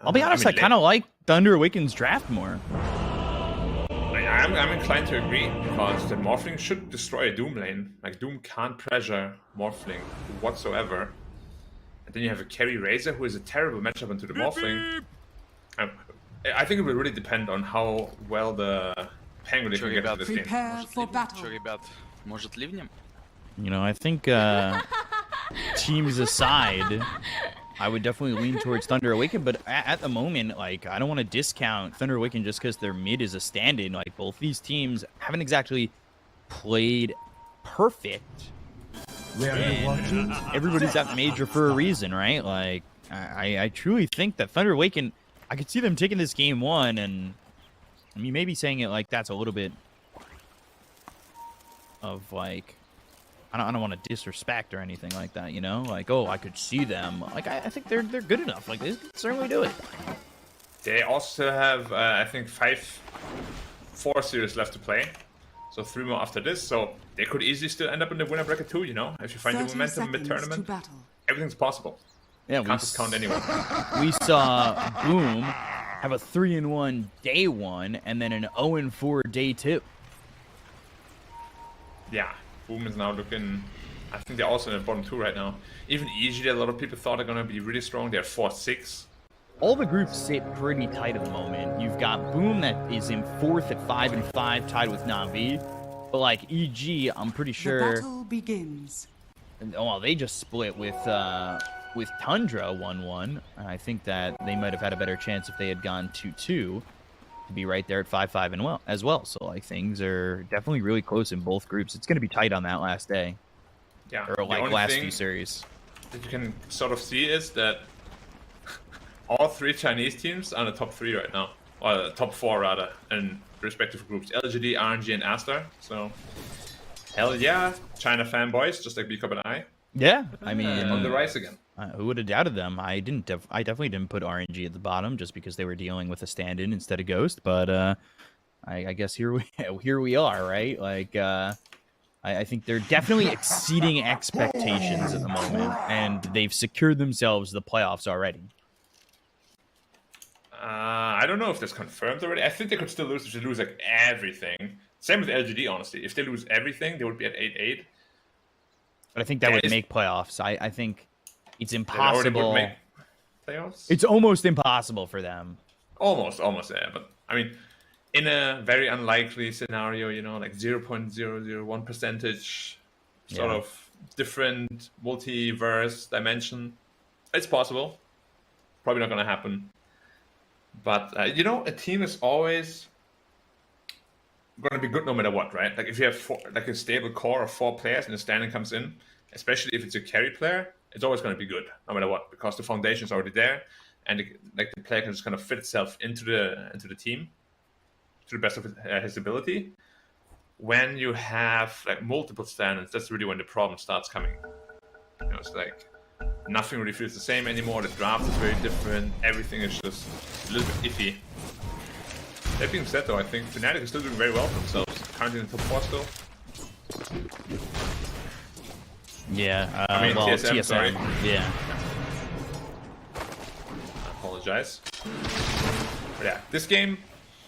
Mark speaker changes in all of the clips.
Speaker 1: I'll be honest, I kind of like Thunder Awaken's draft more.
Speaker 2: I'm inclined to agree, because the Morphling should destroy a Doom lane. Like, Doom can't pressure Morphling whatsoever. And then you have a carry Razor, who is a terrible matchup into the Morphling. I think it will really depend on how well the Penguin can get to this game.
Speaker 3: Prepare for battle.
Speaker 1: You know, I think teams aside, I would definitely lean towards Thunder Awaken, but at the moment, like, I don't want to discount Thunder Awaken just because their mid is a stand-in. Like, both these teams haven't exactly played perfect. Everybody's at major for a reason, right? Like, I truly think that Thunder Awaken, I could see them taking this game 1, and I mean, maybe saying it like that's a little bit of like, I don't want to disrespect or anything like that, you know? Like, oh, I could see them. Like, I think they're good enough. Like, they can certainly do it.
Speaker 2: They also have, I think, 4 series left to play. So 3 more after this. So they could easily still end up in the winner bracket too, you know? If you find the momentum mid-tournament, everything's possible.
Speaker 1: Yeah,
Speaker 2: can't discount anyone.
Speaker 1: We saw Boom have a 3-1 day 1 and then an 0-4 day 2.
Speaker 2: Yeah. Boom is now looking, I think they're also in the bottom 2 right now. Even EG, a lot of people thought they're going to be really strong. They're 4-6.
Speaker 1: All the groups sit pretty tight at the moment. You've got Boom that is in 4th at 5-5, tied with Na'Vi. But like EG, I'm pretty sure.
Speaker 3: The battle begins.
Speaker 1: Well, they just split with Tundra 1-1. I think that they might have had a better chance if they had gone 2-2. To be right there at 5-5 as well. So like things are definitely really close in both groups. It's going to be tight on that last day.
Speaker 2: Yeah.
Speaker 1: Or like last few series.
Speaker 2: That you can sort of see is that all 3 Chinese teams are in the top 3 right now, or the top 4 rather, in respective groups: LGD, RNG, and Aster. So hell yeah, China fanboys, just like B-Cup and I.
Speaker 1: Yeah, I mean,
Speaker 2: on the rise again.
Speaker 1: Who would have doubted them? I definitely didn't put RNG at the bottom just because they were dealing with a stand-in instead of Ghost. But I guess here we are, right? Like I think they're definitely exceeding expectations at the moment, and they've secured themselves the playoffs already.
Speaker 2: I don't know if that's confirmed already. I think they could still lose if they lose like everything. Same with LGD, honestly. If they lose everything, they would be at 8-8.
Speaker 1: But I think that would make playoffs. I think it's impossible.
Speaker 2: Would make playoffs?
Speaker 1: It's almost impossible for them.
Speaker 2: Almost, yeah. But I mean, in a very unlikely scenario, you know, like 0.001% sort of different multiverse dimension, it's possible. Probably not going to happen. But, you know, a team is always going to be good no matter what, right? Like if you have like a stable core of 4 players and the standing comes in, especially if it's a carry player, it's always going to be good no matter what, because the foundation is already there, and the player can just kind of fit itself into the team to the best of his ability. When you have like multiple standards, that's really when the problem starts coming. You know, it's like nothing really feels the same anymore. The draft is very different. Everything is just a little bit iffy. That being said, though, I think Fnatic is still doing very well for themselves. Currently in the top 4 still.
Speaker 1: Yeah,
Speaker 2: I mean,
Speaker 1: well,
Speaker 2: TSM, sorry.
Speaker 1: Yeah.
Speaker 2: I apologize. But yeah, this game,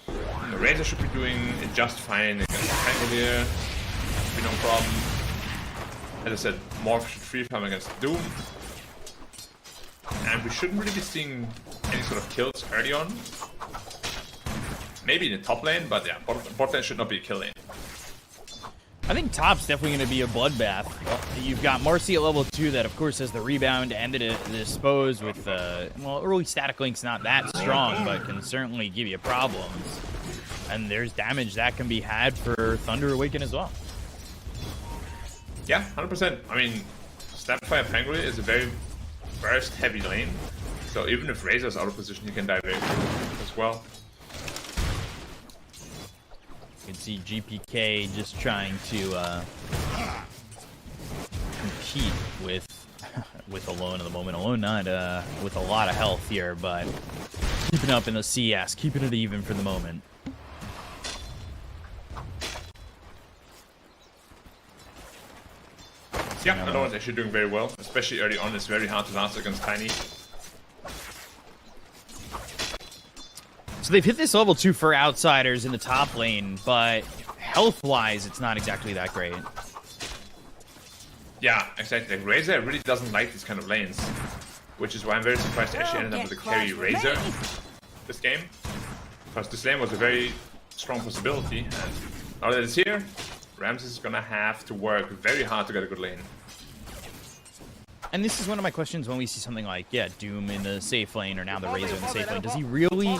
Speaker 2: the Razor should be doing it just fine against Pangolier. Should be no problem. As I said, Morph should free farm against Doom. And we shouldn't really be seeing any sort of kills early on. Maybe in the top lane, but yeah, bot lane should not be a kill lane.
Speaker 1: I think top's definitely going to be a bloodbath. You've got Marcy at level 2 that, of course, has the rebound and the dispose with, well, early static link's not that strong, but can certainly give you problems. And there's damage that can be had for Thunder Awaken as well.
Speaker 2: Yeah, 100%. I mean, Snapfire Pangolier is a very burst-heavy lane, so even if Razor's out of position, he can die very quickly as well.
Speaker 1: You can see GPK just trying to compete with Alone at the moment. Alone not with a lot of health here, but keeping up in the CS, keeping it even for the moment.
Speaker 2: Yeah, Alone's actually doing very well, especially early on. It's very hard to last against Tiny.
Speaker 1: So they've hit this level 2 for Outsiders in the top lane, but health-wise, it's not exactly that great.
Speaker 2: Yeah, exactly. Like, Razor really doesn't like these kind of lanes, which is why I'm very surprised they actually ended up with a carry Razor this game, because this lane was a very strong possibility, and now that it's here, Ramses is gonna have to work very hard to get a good lane.
Speaker 1: And this is one of my questions when we see something like, yeah, Doom in the safe lane, or now the Razor in the safe lane. Does he really...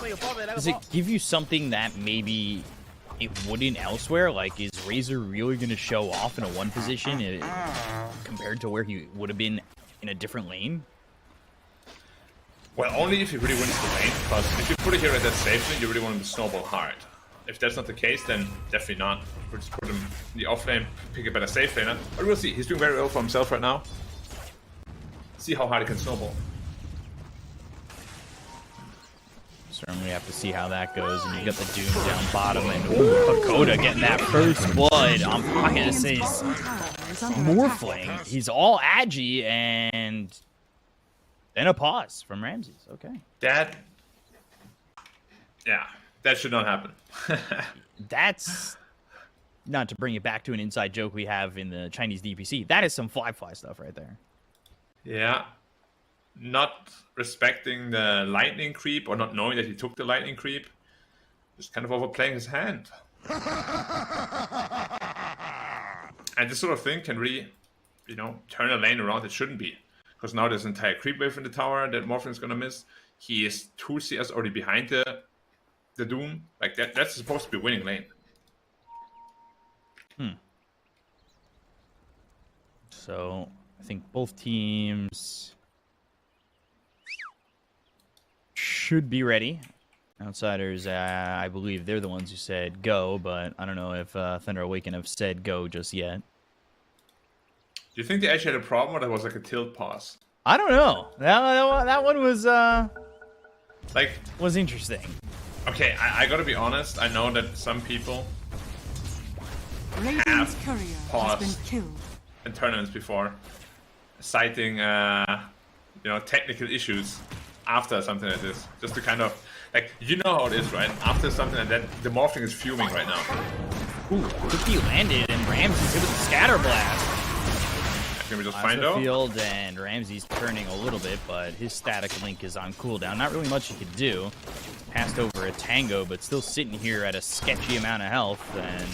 Speaker 1: Does it give you something that maybe it wouldn't elsewhere? Like, is Razor really going to show off in a 1 position compared to where he would have been in a different lane?
Speaker 2: Well, only if he really wins the lane, because if you put it here at that safe lane, you really want him to snowball hard. If that's not the case, then definitely not. We'll just put him in the off lane, pick a better safe laner. But we'll see. He's doing very well for himself right now. See how hard he can snowball.
Speaker 1: Certainly have to see how that goes. And you got the Doom down bottom, and Pagoda getting that first blood on Pocket's Morphling. He's all agi, and then a pause from Ramses. Okay.
Speaker 2: That should not happen.
Speaker 1: That's, not to bring it back to an inside joke we have in the Chinese DPC, that is some fly stuff right there.
Speaker 2: Yeah. Not respecting the lightning creep, or not knowing that he took the lightning creep. Just kind of overplaying his hand. And this sort of thing can really, turn a lane around it shouldn't be. Because now there's an entire creep wave in the tower that Morphin's gonna miss. He is 2 CS already behind the Doom. Like, that's supposed to be winning lane.
Speaker 1: So, I think both teams should be ready. Outsiders, I believe they're the ones who said go, but I don't know if Thunder Awaken have said go just yet.
Speaker 2: Do you think they actually had a problem, or that was like a tilt pause?
Speaker 1: I don't know. That one was was interesting.
Speaker 2: Okay, I gotta be honest. I know that some people
Speaker 3: Radiant's courier has
Speaker 2: paused
Speaker 3: been killed.
Speaker 2: in tournaments before, citing technical issues after something like this, just to kind of like, how it is, right? After something like that, the Morphling is fuming right now.
Speaker 1: Ooh, Cookie landed, and Ramses hit with the scatter blast.
Speaker 2: Can we just
Speaker 1: Find
Speaker 2: find out?
Speaker 1: Field, and Ramsey's turning a little bit, but his static link is on cooldown. Not really much he could do. Passed over a Tango, but still sitting here at a sketchy amount of health. And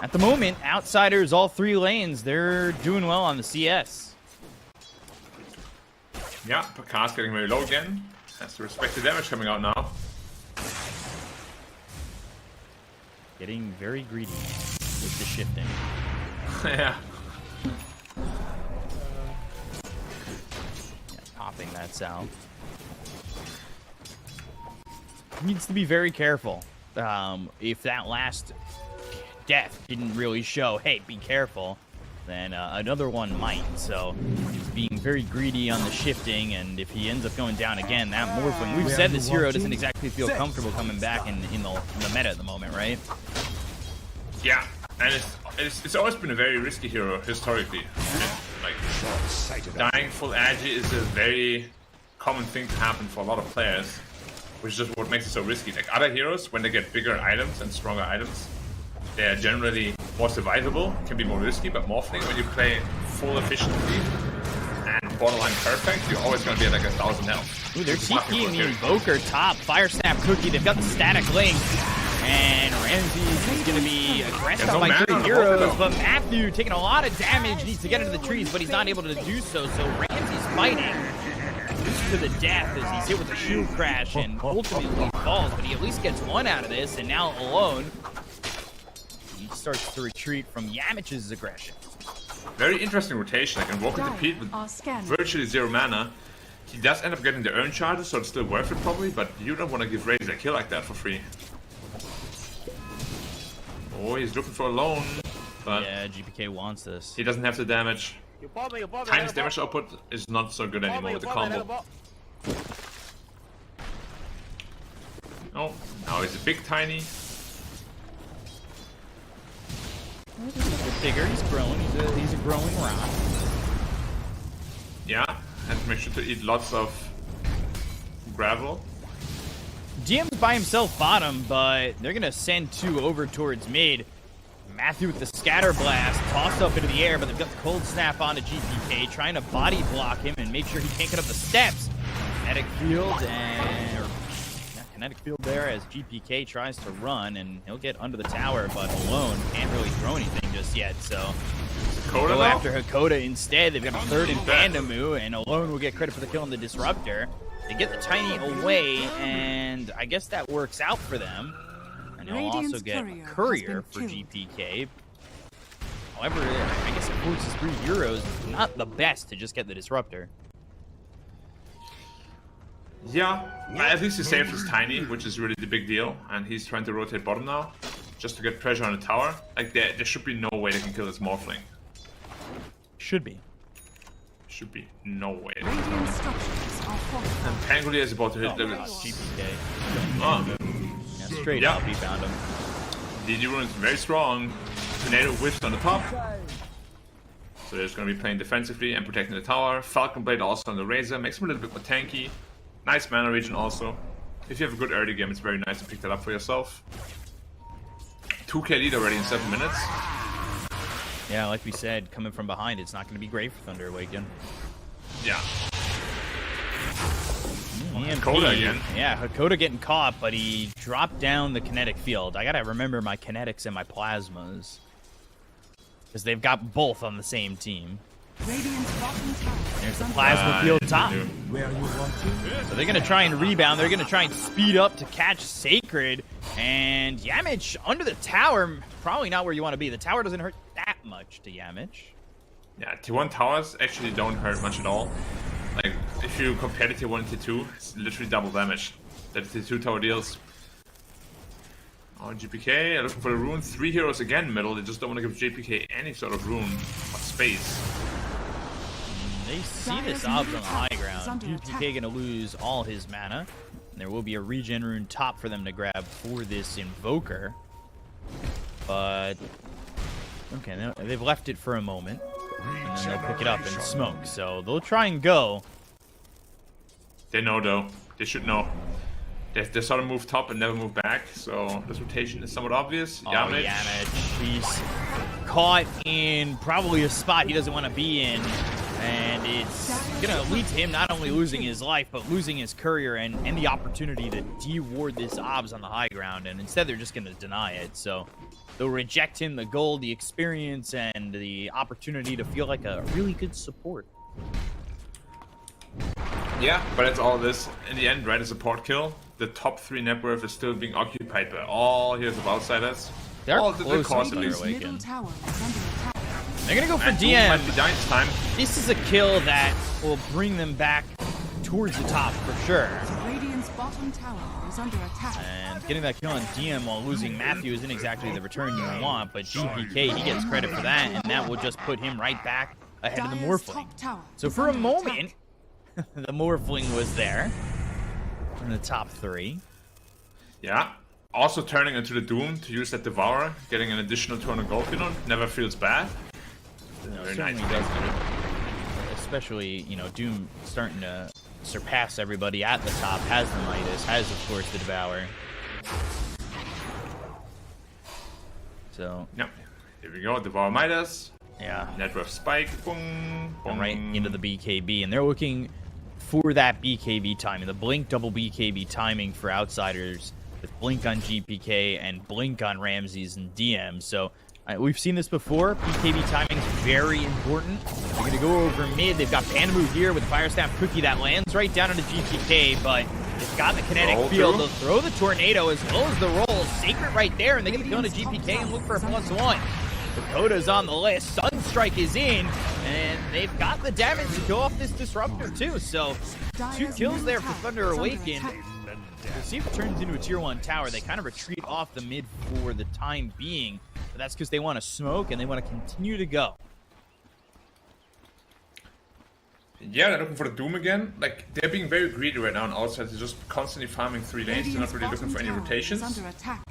Speaker 1: at the moment, Outsiders, all 3 lanes, they're doing well on the CS.
Speaker 2: Yeah, Picard's getting very low again. Has to respect the damage coming out now.
Speaker 1: Getting very greedy with the shifting.
Speaker 2: Yeah.
Speaker 1: Popping that south. Needs to be very careful. If that last death didn't really show, hey, be careful, then another one might. So he's being very greedy on the shifting, and if he ends up going down again, that Morphling, we've said this hero doesn't exactly feel comfortable coming back in the meta at the moment, right?
Speaker 2: Yeah, and it's always been a very risky hero historically. Like, dying full agi is a very common thing to happen for a lot of players, which is just what makes it so risky. Like, other heroes, when they get bigger items and stronger items, they're generally more survivable, can be more risky, but Morphling, when you play full efficiency and borderline perfect, you're always going to be at like 1,000 health.
Speaker 1: Ooh, they're TPing the Invoker top, Fire Snap Cookie, they've got the static link. And Ramses is going to be aggressed on by 3 heroes, but Matthew taking a lot of damage, needs to get into the trees, but he's not able to do so. So Ramses fighting to the death as he's hit with a shield crash and ultimately falls, but he at least gets 1 out of this, and now alone, he starts to retreat from Yamich's aggression.
Speaker 2: Very interesting rotation. I can walk into Pete with virtually 0 mana. He does end up getting the urn charges, so it's still worth it probably, but you don't want to give Razor a kill like that for free. Oh, he's looking for a loan, but
Speaker 1: yeah, GPK wants this.
Speaker 2: He doesn't have the damage. Tiny's damage output is not so good anymore with the combo. Oh, now he's a big Tiny.
Speaker 1: He's a bit bigger, he's growing, he's a growing rock.
Speaker 2: Yeah, and make sure to eat lots of gravel.
Speaker 1: DM's by himself bottom, but they're going to send 2 over towards mid. Matthew with the scatter blast, tossed up into the air, but they've got the cold snap onto GPK, trying to body block him and make sure he can't get up the steps. Kinetic field kinetic field there as GPK tries to run, and he'll get under the tower, but alone can't really throw anything just yet. So go after Hakoda instead. They've got a third in Bandamu, and alone will get credit for the kill on the disruptor. They get the Tiny away, and I guess that works out for them. And they'll also get a courier for GPK. However, I guess it forces 3 euros. Not the best to just get the disruptor.
Speaker 2: Yeah, at least he saved his Tiny, which is really the big deal. And he's trying to rotate bottom now, just to get pressure on the tower. Like, there should be no way they can kill this Morphling.
Speaker 1: Should be.
Speaker 2: Should be no way.
Speaker 3: Radiant structures are fortified.
Speaker 2: And Pangolier is about to hit level.
Speaker 1: GPK.
Speaker 2: Oh.
Speaker 1: Yeah, straight up, he found him.
Speaker 2: DD rune is very strong. Tornado whiffs on the top. So they're just going to be playing defensively and protecting the tower. Falcon Blade also on the Razor, makes him a little bit more tanky. Nice mana region also. If you have a good early game, it's very nice to pick that up for yourself. 2k lead already in 7 minutes.
Speaker 1: Yeah, like we said, coming from behind, it's not going to be great for Thunder Awaken.
Speaker 2: Yeah.
Speaker 1: Hakoda again. Yeah, Hakoda getting caught, but he dropped down the kinetic field. I gotta remember my kinetics and my plasmas, because they've got both on the same team. There's the plasma field top. So they're gonna try and rebound. They're gonna try and speed up to catch Sacred. And Yamich under the tower, probably not where you want to be. The tower doesn't hurt that much to Yamich.
Speaker 2: Yeah, T1 towers actually don't hurt much at all. Like, if you compare the T1 and T2, it's literally double damage that T2 tower deals. Oh, GPK looking for the rune. 3 heroes again middle. They just don't want to give JPK any sort of rune or space.
Speaker 1: They see this Obs on the high ground. GPK gonna lose all his mana. And there will be a regen rune top for them to grab for this Invoker. But okay, they've left it for a moment. And then they'll pick it up and smoke. So they'll try and go.
Speaker 2: They know though. They should know. They sort of move top and never move back, so this rotation is somewhat obvious.
Speaker 1: Oh, Yamich, he's caught in probably a spot he doesn't want to be in. And it's going to lead to him not only losing his life, but losing his courier and the opportunity to de-ward this Obs on the high ground. And instead, they're just going to deny it. So they'll reject him the gold, the experience, and the opportunity to feel like a really good support.
Speaker 2: Yeah, but it's all this. In the end, right, a support kill. The top 3 net worth is still being occupied by all heroes of Outsiders.
Speaker 1: They're
Speaker 2: all
Speaker 1: close
Speaker 2: the
Speaker 1: to their Awaken. They're going to go for
Speaker 2: and
Speaker 1: DM.
Speaker 2: might be dying this time.
Speaker 1: This is a kill that will bring them back towards the top for sure.
Speaker 3: Radiant's bottom tower is under attack.
Speaker 1: And getting that kill on DM while losing Matthew isn't exactly the return you want, but GPK, he gets credit for that, and that will just put him right back ahead of the Morphling. So for a moment, the Morphling was there in the top 3.
Speaker 2: Yeah. Also turning into the Doom to use that Devourer, getting an additional 200 gold, you know, never feels bad.
Speaker 1: No,
Speaker 2: Very
Speaker 1: certainly
Speaker 2: nice.
Speaker 1: doesn't. Especially, you know, Doom starting to surpass everybody at the top, has the Midas, has, of course, the Devour. So,
Speaker 2: Yep. Here we go, Devour Midas.
Speaker 1: yeah.
Speaker 2: Net worth spike. Boom.
Speaker 1: And right
Speaker 2: boom.
Speaker 1: into the BKB, and they're looking for that BKB timing, the blink double BKB timing for Outsiders, with blink on GPK and blink on Ramses and DM. So we've seen this before. BKB timing is very important. They're going to go over mid. They've got Bandamu here with Fire Staff Cookie that lands right down into GPK, but they've got the kinetic
Speaker 2: Roll
Speaker 1: field.
Speaker 2: through.
Speaker 1: They'll throw the Tornado as well as the roll. Sacred right there, and they get the kill into GPK and look for a +1. Dakota's on the list. Sunstrike is in, and they've got the damage to go off this Disruptor too. So 2 kills there for Thunder Awaken. We'll see if it turns into a tier 1 tower. They kind of retreat off the mid for the time being, but that's because they want to smoke and they want to continue to go.
Speaker 2: Yeah, they're looking for the Doom again. Like, they're being very greedy right now on outside. They're just constantly farming 3 lanes. They're not really looking for any rotations.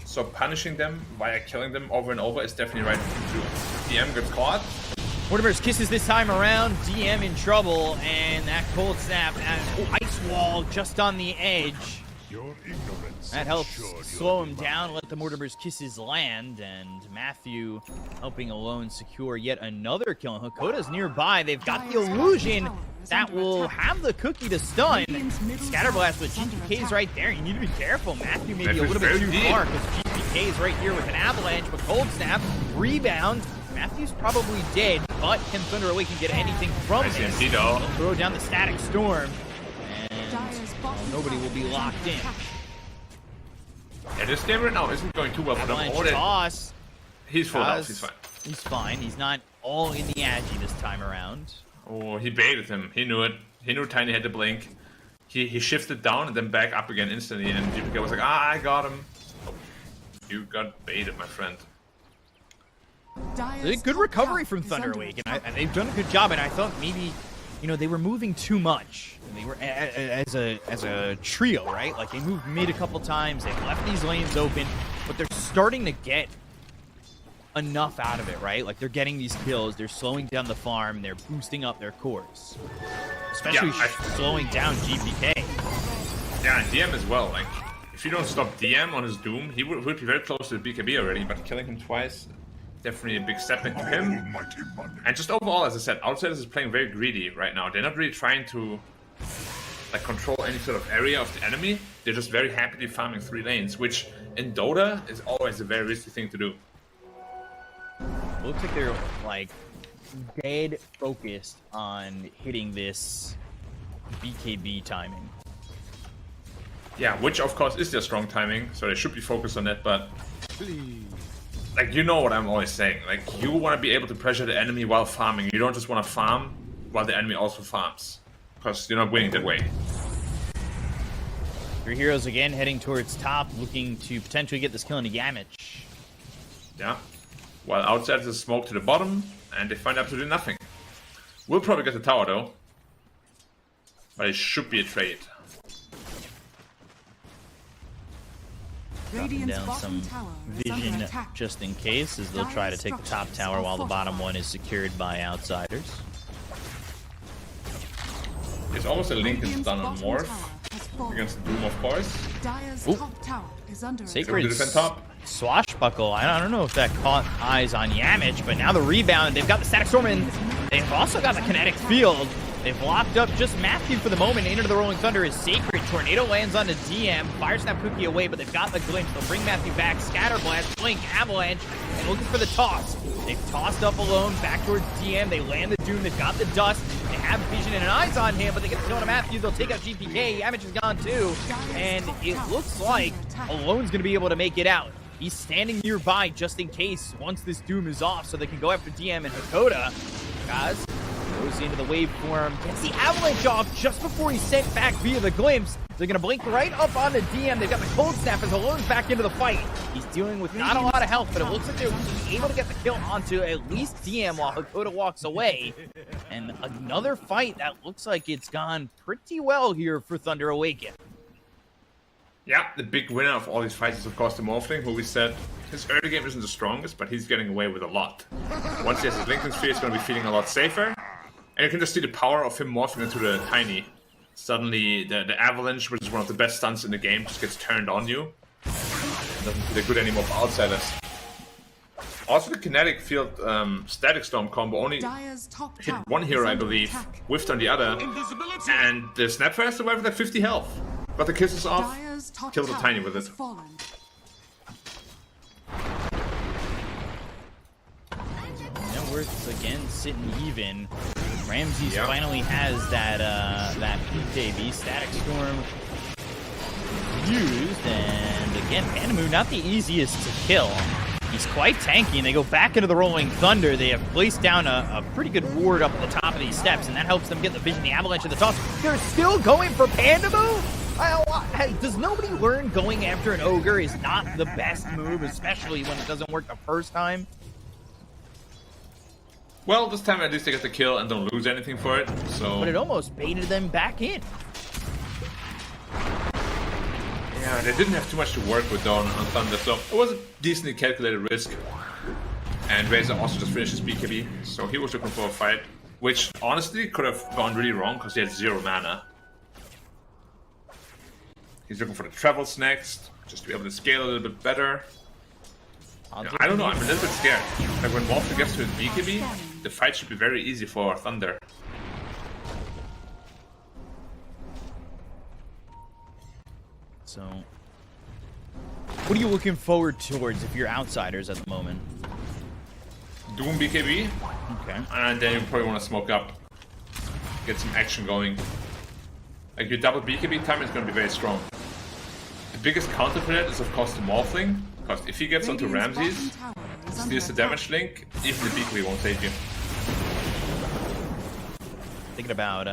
Speaker 2: So punishing them via killing them over and over is definitely right to do. DM gets caught.
Speaker 1: Mortimer's kisses this time around. DM in trouble, and that cold snap and Ice Wall just on the edge.
Speaker 4: Your ignorance
Speaker 1: That helps
Speaker 4: assured
Speaker 1: slow
Speaker 4: your
Speaker 1: him down, let the Mortimer's kisses land, and Matthew helping alone secure yet another kill. And Hakoda's nearby. They've got the illusion that will have the cookie to stun. Scatterblast with GPK's right there. You need to be careful. Matthew maybe a little bit too far because GPK's right here with an avalanche, but Cold Snap, rebound. Matthew's probably dead, but can Thunder Awaken get anything from this? They'll throw down the Static Storm. Nobody will be locked in.
Speaker 2: Yeah, this game right now isn't going too well for them.
Speaker 1: Toss.
Speaker 2: He's full health, he's fine.
Speaker 1: He's fine. He's not all in the Agi this time around.
Speaker 2: Oh, he baited him. He knew it. He knew Tiny had to blink. He shifted down and then back up again instantly, and GPK was like, I got him. Oh, you got baited, my friend.
Speaker 1: Good recovery from Thunder Awaken. And they've done a good job, and I thought maybe, you know, they were moving too much. They were as a trio, right? Like, they moved mid a couple times. They left these lanes open, but they're starting to get enough out of it, right? Like, they're getting these kills. They're slowing down the farm. They're boosting up their cores, especially slowing down GPK.
Speaker 2: Yeah, and DM as well. Like, if you don't stop DM on his Doom, he would be very close to the BKB already. But killing him twice, definitely a big step into him. And just overall, as I said, Outsiders is playing very greedy right now. They're not really trying to like control any sort of area of the enemy. They're just very happily farming 3 lanes, which in Dota is always a very risky thing to do.
Speaker 1: Looks like they're like dead focused on hitting this BKB timing.
Speaker 2: Yeah, which of course is their strong timing, so they should be focused on that, but like, you know what I'm always saying, like, you want to be able to pressure the enemy while farming. You don't just want to farm while the enemy also farms, because you're not winning that way.
Speaker 1: Your heroes again heading towards top, looking to potentially get this kill into Yamich.
Speaker 2: Yeah, while Outsiders is smoke to the bottom, and they find absolutely nothing. We'll probably get the tower though, but it should be a trade.
Speaker 1: Dropping down some vision just in case, as they'll try to take the top tower while the bottom one is secured by Outsiders.
Speaker 2: It's almost a Lincoln stun on Morph against the Doom, of course.
Speaker 1: Sacred swashbuckle. I don't know if that caught eyes on Yamich, but now the rebound. They've got the Static Storm in. They've also got the Kinetic Field. They've locked up just Matthew for the moment. Into the Rolling Thunder is Sacred. Tornado lands onto DM. Fire Snap Cookie away, but they've got the glimpse. They'll bring Matthew back. Scatterblast, Blink, Avalanche, and looking for the toss. They've tossed up alone back towards DM. They land the Doom. They've got the Dust. They have Vision and an eyes on him, but they get the kill on Matthew. They'll take out GPK. Yamich is gone too. And it looks like Alone's going to be able to make it out. He's standing nearby just in case once this Doom is off, so they can go after DM and Hakoda. Guys, goes into the waveform, gets the avalanche off just before he's sent back via the glimpse. They're going to blink right up on the DM. They've got the cold snap as Alone's back into the fight. He's dealing with not a lot of health, but it looks like they're able to get the kill onto at least DM while Hakoda walks away. And another fight that looks like it's gone pretty well here for Thunder Awaken.
Speaker 2: Yeah, the big winner of all these fights is of course the Morphling, who we said his early game isn't the strongest, but he's getting away with a lot. Once he has his Lincoln Sphere, he's going to be feeling a lot safer. And you can just see the power of him morphing into the Tiny. Suddenly, the Avalanche, which is one of the best stunts in the game, just gets turned on you. It doesn't feel good anymore for Outsiders. Also, the Kinetic Field Static Storm combo only hit one hero, I believe, whiffed on the other, and the Snapfire survived with like 50 health. Got the kisses off, killed the Tiny with it.
Speaker 1: Networks again sitting even. Ramses finally has that PKB Static Storm used, and again, Panamu not the easiest to kill. He's quite tanky, and they go back into the Rolling Thunder. They have placed down a pretty good ward up at the top of these steps, and that helps them get the Vision, the Avalanche, and the toss. They're still going for Panamu? Does nobody learn going after an Ogre is not the best move, especially when it doesn't work the first time?
Speaker 2: Well, this time at least they get the kill and don't lose anything for it, so...
Speaker 1: But it almost baited them back in.
Speaker 2: Yeah, they didn't have too much to work with on Thunder, so it was a decently calculated risk. And Razor also just finished his BKB, so he was looking for a fight, which honestly could have gone really wrong because he had 0 mana. He's looking for the travels next, just to be able to scale a little bit better. I don't know, I'm a little bit scared. Like when Walter gets to his BKB, the fight should be very easy for Thunder.
Speaker 1: So, what are you looking forward towards if you're outsiders at the moment?
Speaker 2: Doom BKB,
Speaker 1: Okay.
Speaker 2: and then you probably want to smoke up. Get some action going. Like your double BKB time is going to be very strong. The biggest counter for that is of course the Morphling, because if he gets onto Ramses, steals the damage link, even the BKB won't save you.
Speaker 1: Thinking about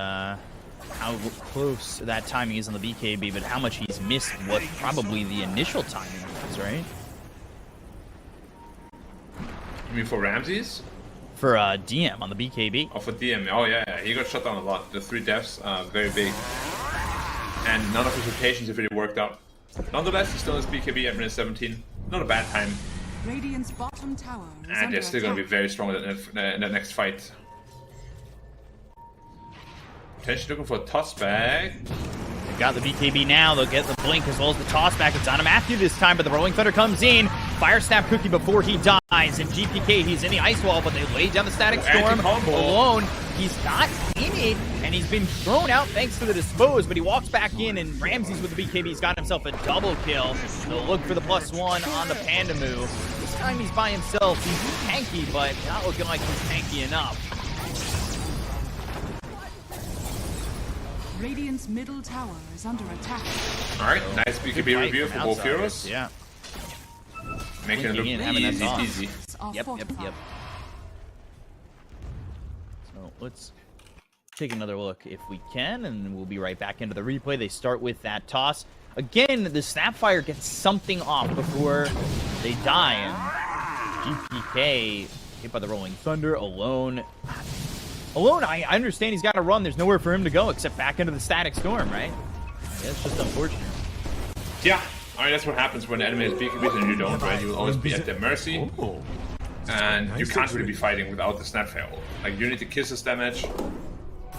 Speaker 1: how close that timing is on the BKB, but how much he's missed what probably the initial timing was, right?
Speaker 2: You mean for Ramses?
Speaker 1: For DM on the BKB.
Speaker 2: Oh, for DM. Oh, yeah. He got shut down a lot. The 3 deaths are very big. And none of his rotations have really worked out. Nonetheless, he still has BKB at minute 17. Not a bad time.
Speaker 3: Radiant's bottom tower is
Speaker 2: And
Speaker 3: under
Speaker 2: they're still going to be
Speaker 3: attack.
Speaker 2: very strong in the next fight. Potentially looking for a toss back.
Speaker 1: They've got the BKB now. They'll get the blink as well as the toss back. It's on Matthew this time, but the Rolling Thunder comes in. Fire Snap Cookie before he dies. And GPK, he's in the Ice Wall, but they lay down the Static Storm alone. He's not in it, and he's been thrown out thanks to the Dispose, but he walks back in, and Ramses with the BKB, he's got himself a double kill. They'll look for the +1 on the Panda move. This time he's by himself. He's tanky, but not looking like he's tanky enough.
Speaker 3: Radiant's middle tower is under attack.
Speaker 2: Alright, nice BKB review for both heroes.
Speaker 1: Yeah.
Speaker 2: Making it look
Speaker 1: Blinking in, having that toss.
Speaker 2: easy.
Speaker 3: Are
Speaker 1: Yep.
Speaker 3: fortified.
Speaker 1: So let's take another look if we can, and we'll be right back into the replay. They start with that toss. Again, the Snapfire gets something off before they die, and GPK hit by the Rolling Thunder alone. I understand he's got to run. There's nowhere for him to go except back into the Static Storm, right? Yeah, it's just unfortunate.
Speaker 2: Yeah, I mean, that's what happens when the enemy has BKBs and you don't, right? You will always be at their mercy. And you can't really be fighting without the Snapfire ult. Like, you need to kiss this damage.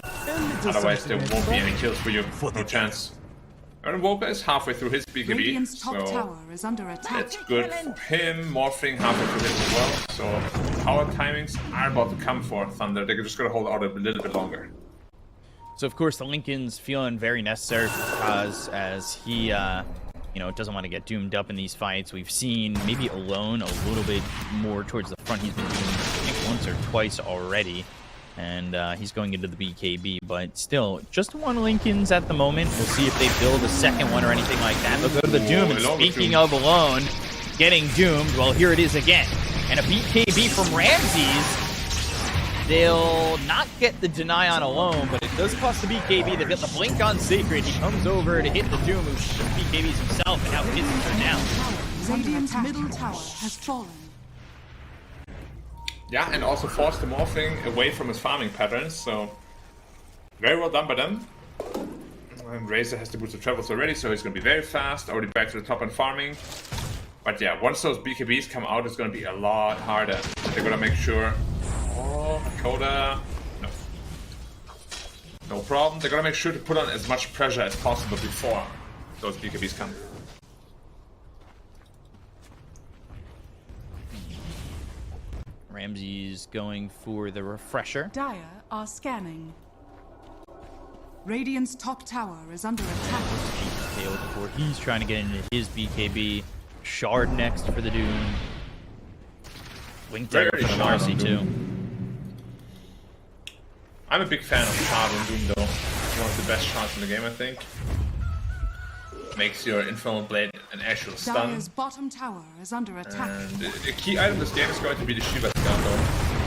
Speaker 2: Otherwise, there won't be any kills for you. No chance. And Invoker is halfway through his BKB,
Speaker 3: Radiant's top
Speaker 2: so
Speaker 3: tower is under attack.
Speaker 2: it's good for him. Morphing halfway through his as well. So power timings are about to come for Thunder. They're just going to hold out a little bit longer.
Speaker 1: So, of course, the Lincoln's feeling very necessary because as he, doesn't want to get doomed up in these fights. We've seen maybe Alone a little bit more towards the front. He's been doing, I think, once or twice already. And he's going into the BKB, but still, just one Lincoln's at the moment. We'll see if they build a second one or anything like that. They'll go to the Doom, and speaking of Alone, getting doomed, well, here it is again. And a BKB from Ramses. They'll not get the deny on Alone, but it does cost the BKB. They've got the blink on Sacred. He comes over to hit the Doom, who shoots BKBs himself, and now hits him down.
Speaker 3: Radiant's middle tower has fallen.
Speaker 2: Yeah, and also forced the Morphling away from his farming patterns, so very well done by them. And Razor has to boost the travels already, so he's going to be very fast, already back to the top and farming. But yeah, once those BKBs come out, it's going to be a lot harder. They're going to make sure... Oh, Coda... No. No problem. They're going to make sure to put on as much pressure as possible before those BKBs come.
Speaker 1: Ramses going for the refresher.
Speaker 3: Dire are scanning. Radiant's top tower is under attack.
Speaker 1: GPK looking for. He's trying to get into his BKB. Shard next for the Doom. Wink Dagger for the Marcy too.
Speaker 2: I'm a big fan of Shard on Doom though. It's one of the best shots in the game, I think. Makes your Infernal Blade an actual stun.
Speaker 3: Dire's bottom tower is under attack.
Speaker 2: And the key item of this game is going to be the Shiva Scout though.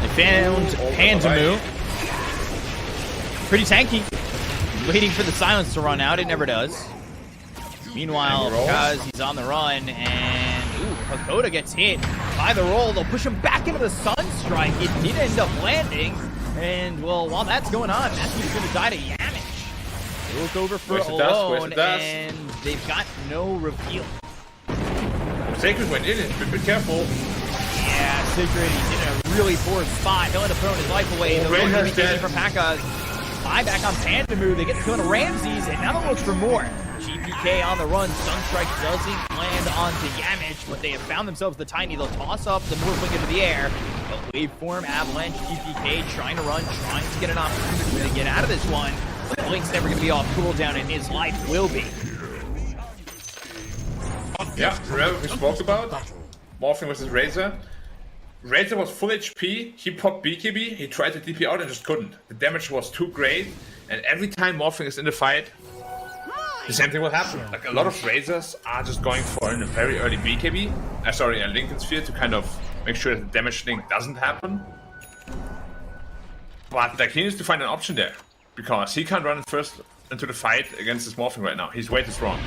Speaker 1: They found Pandamu. Pretty tanky. Waiting for the silence to run out. It never does. Meanwhile, because he's on the run, and Hakoda gets hit by the roll. They'll push him back into the Sunstrike. It did end up landing. And, well, while that's going on, Matthew's going to die to Yamish. They look over for Alone, and they've got no reveal.
Speaker 2: Sacred went in it, but be careful.
Speaker 1: Yeah, Sacred, he's in a really poor spot. He'll end up throwing his life away. The road going to be taken from Paka. Buyback on Pandamu. They get the kill to Ramses, and now they'll look for more. GPK on the run. Sunstrike doesn't land onto Yamich, but they have found themselves the Tiny. They'll toss up the Morphling into the air. But Waveform, Avalanche, GPK trying to run, trying to get an opportunity to get out of this one. But Blink's never going to be off cooldown, and his life will be.
Speaker 2: Yeah, remember we spoke about Morphling versus Razor? Razor was full HP, he popped BKB, he tried to DP out and just couldn't. The damage was too great, and every time Morphling is in the fight, the same thing will happen. Like, a lot of Razors are just going for a very early BKB, a Lincoln Sphere, to kind of make sure that the damage link doesn't happen. But like, he needs to find an option there, because he can't run first into the fight against this Morphling right now. He's way too strong.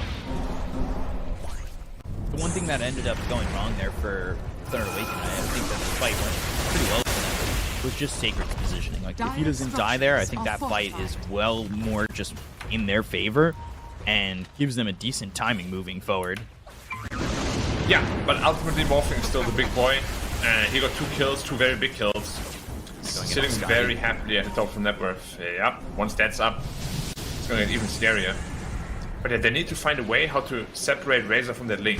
Speaker 1: The one thing that ended up going wrong there for Thunder Awaken, I think that the fight went pretty well for them, was just Sacred's positioning. Like, if he doesn't die there, I think that fight is well more just in their favor and gives them a decent timing moving forward.
Speaker 2: Yeah, but ultimately Morphling is still the big boy. He got 2 kills, 2 very big kills. Sitting very happily at the top of the net worth. Yeah, once that's up, it's going to get even scarier. But yeah, they need to find a way how to separate Razor from that link.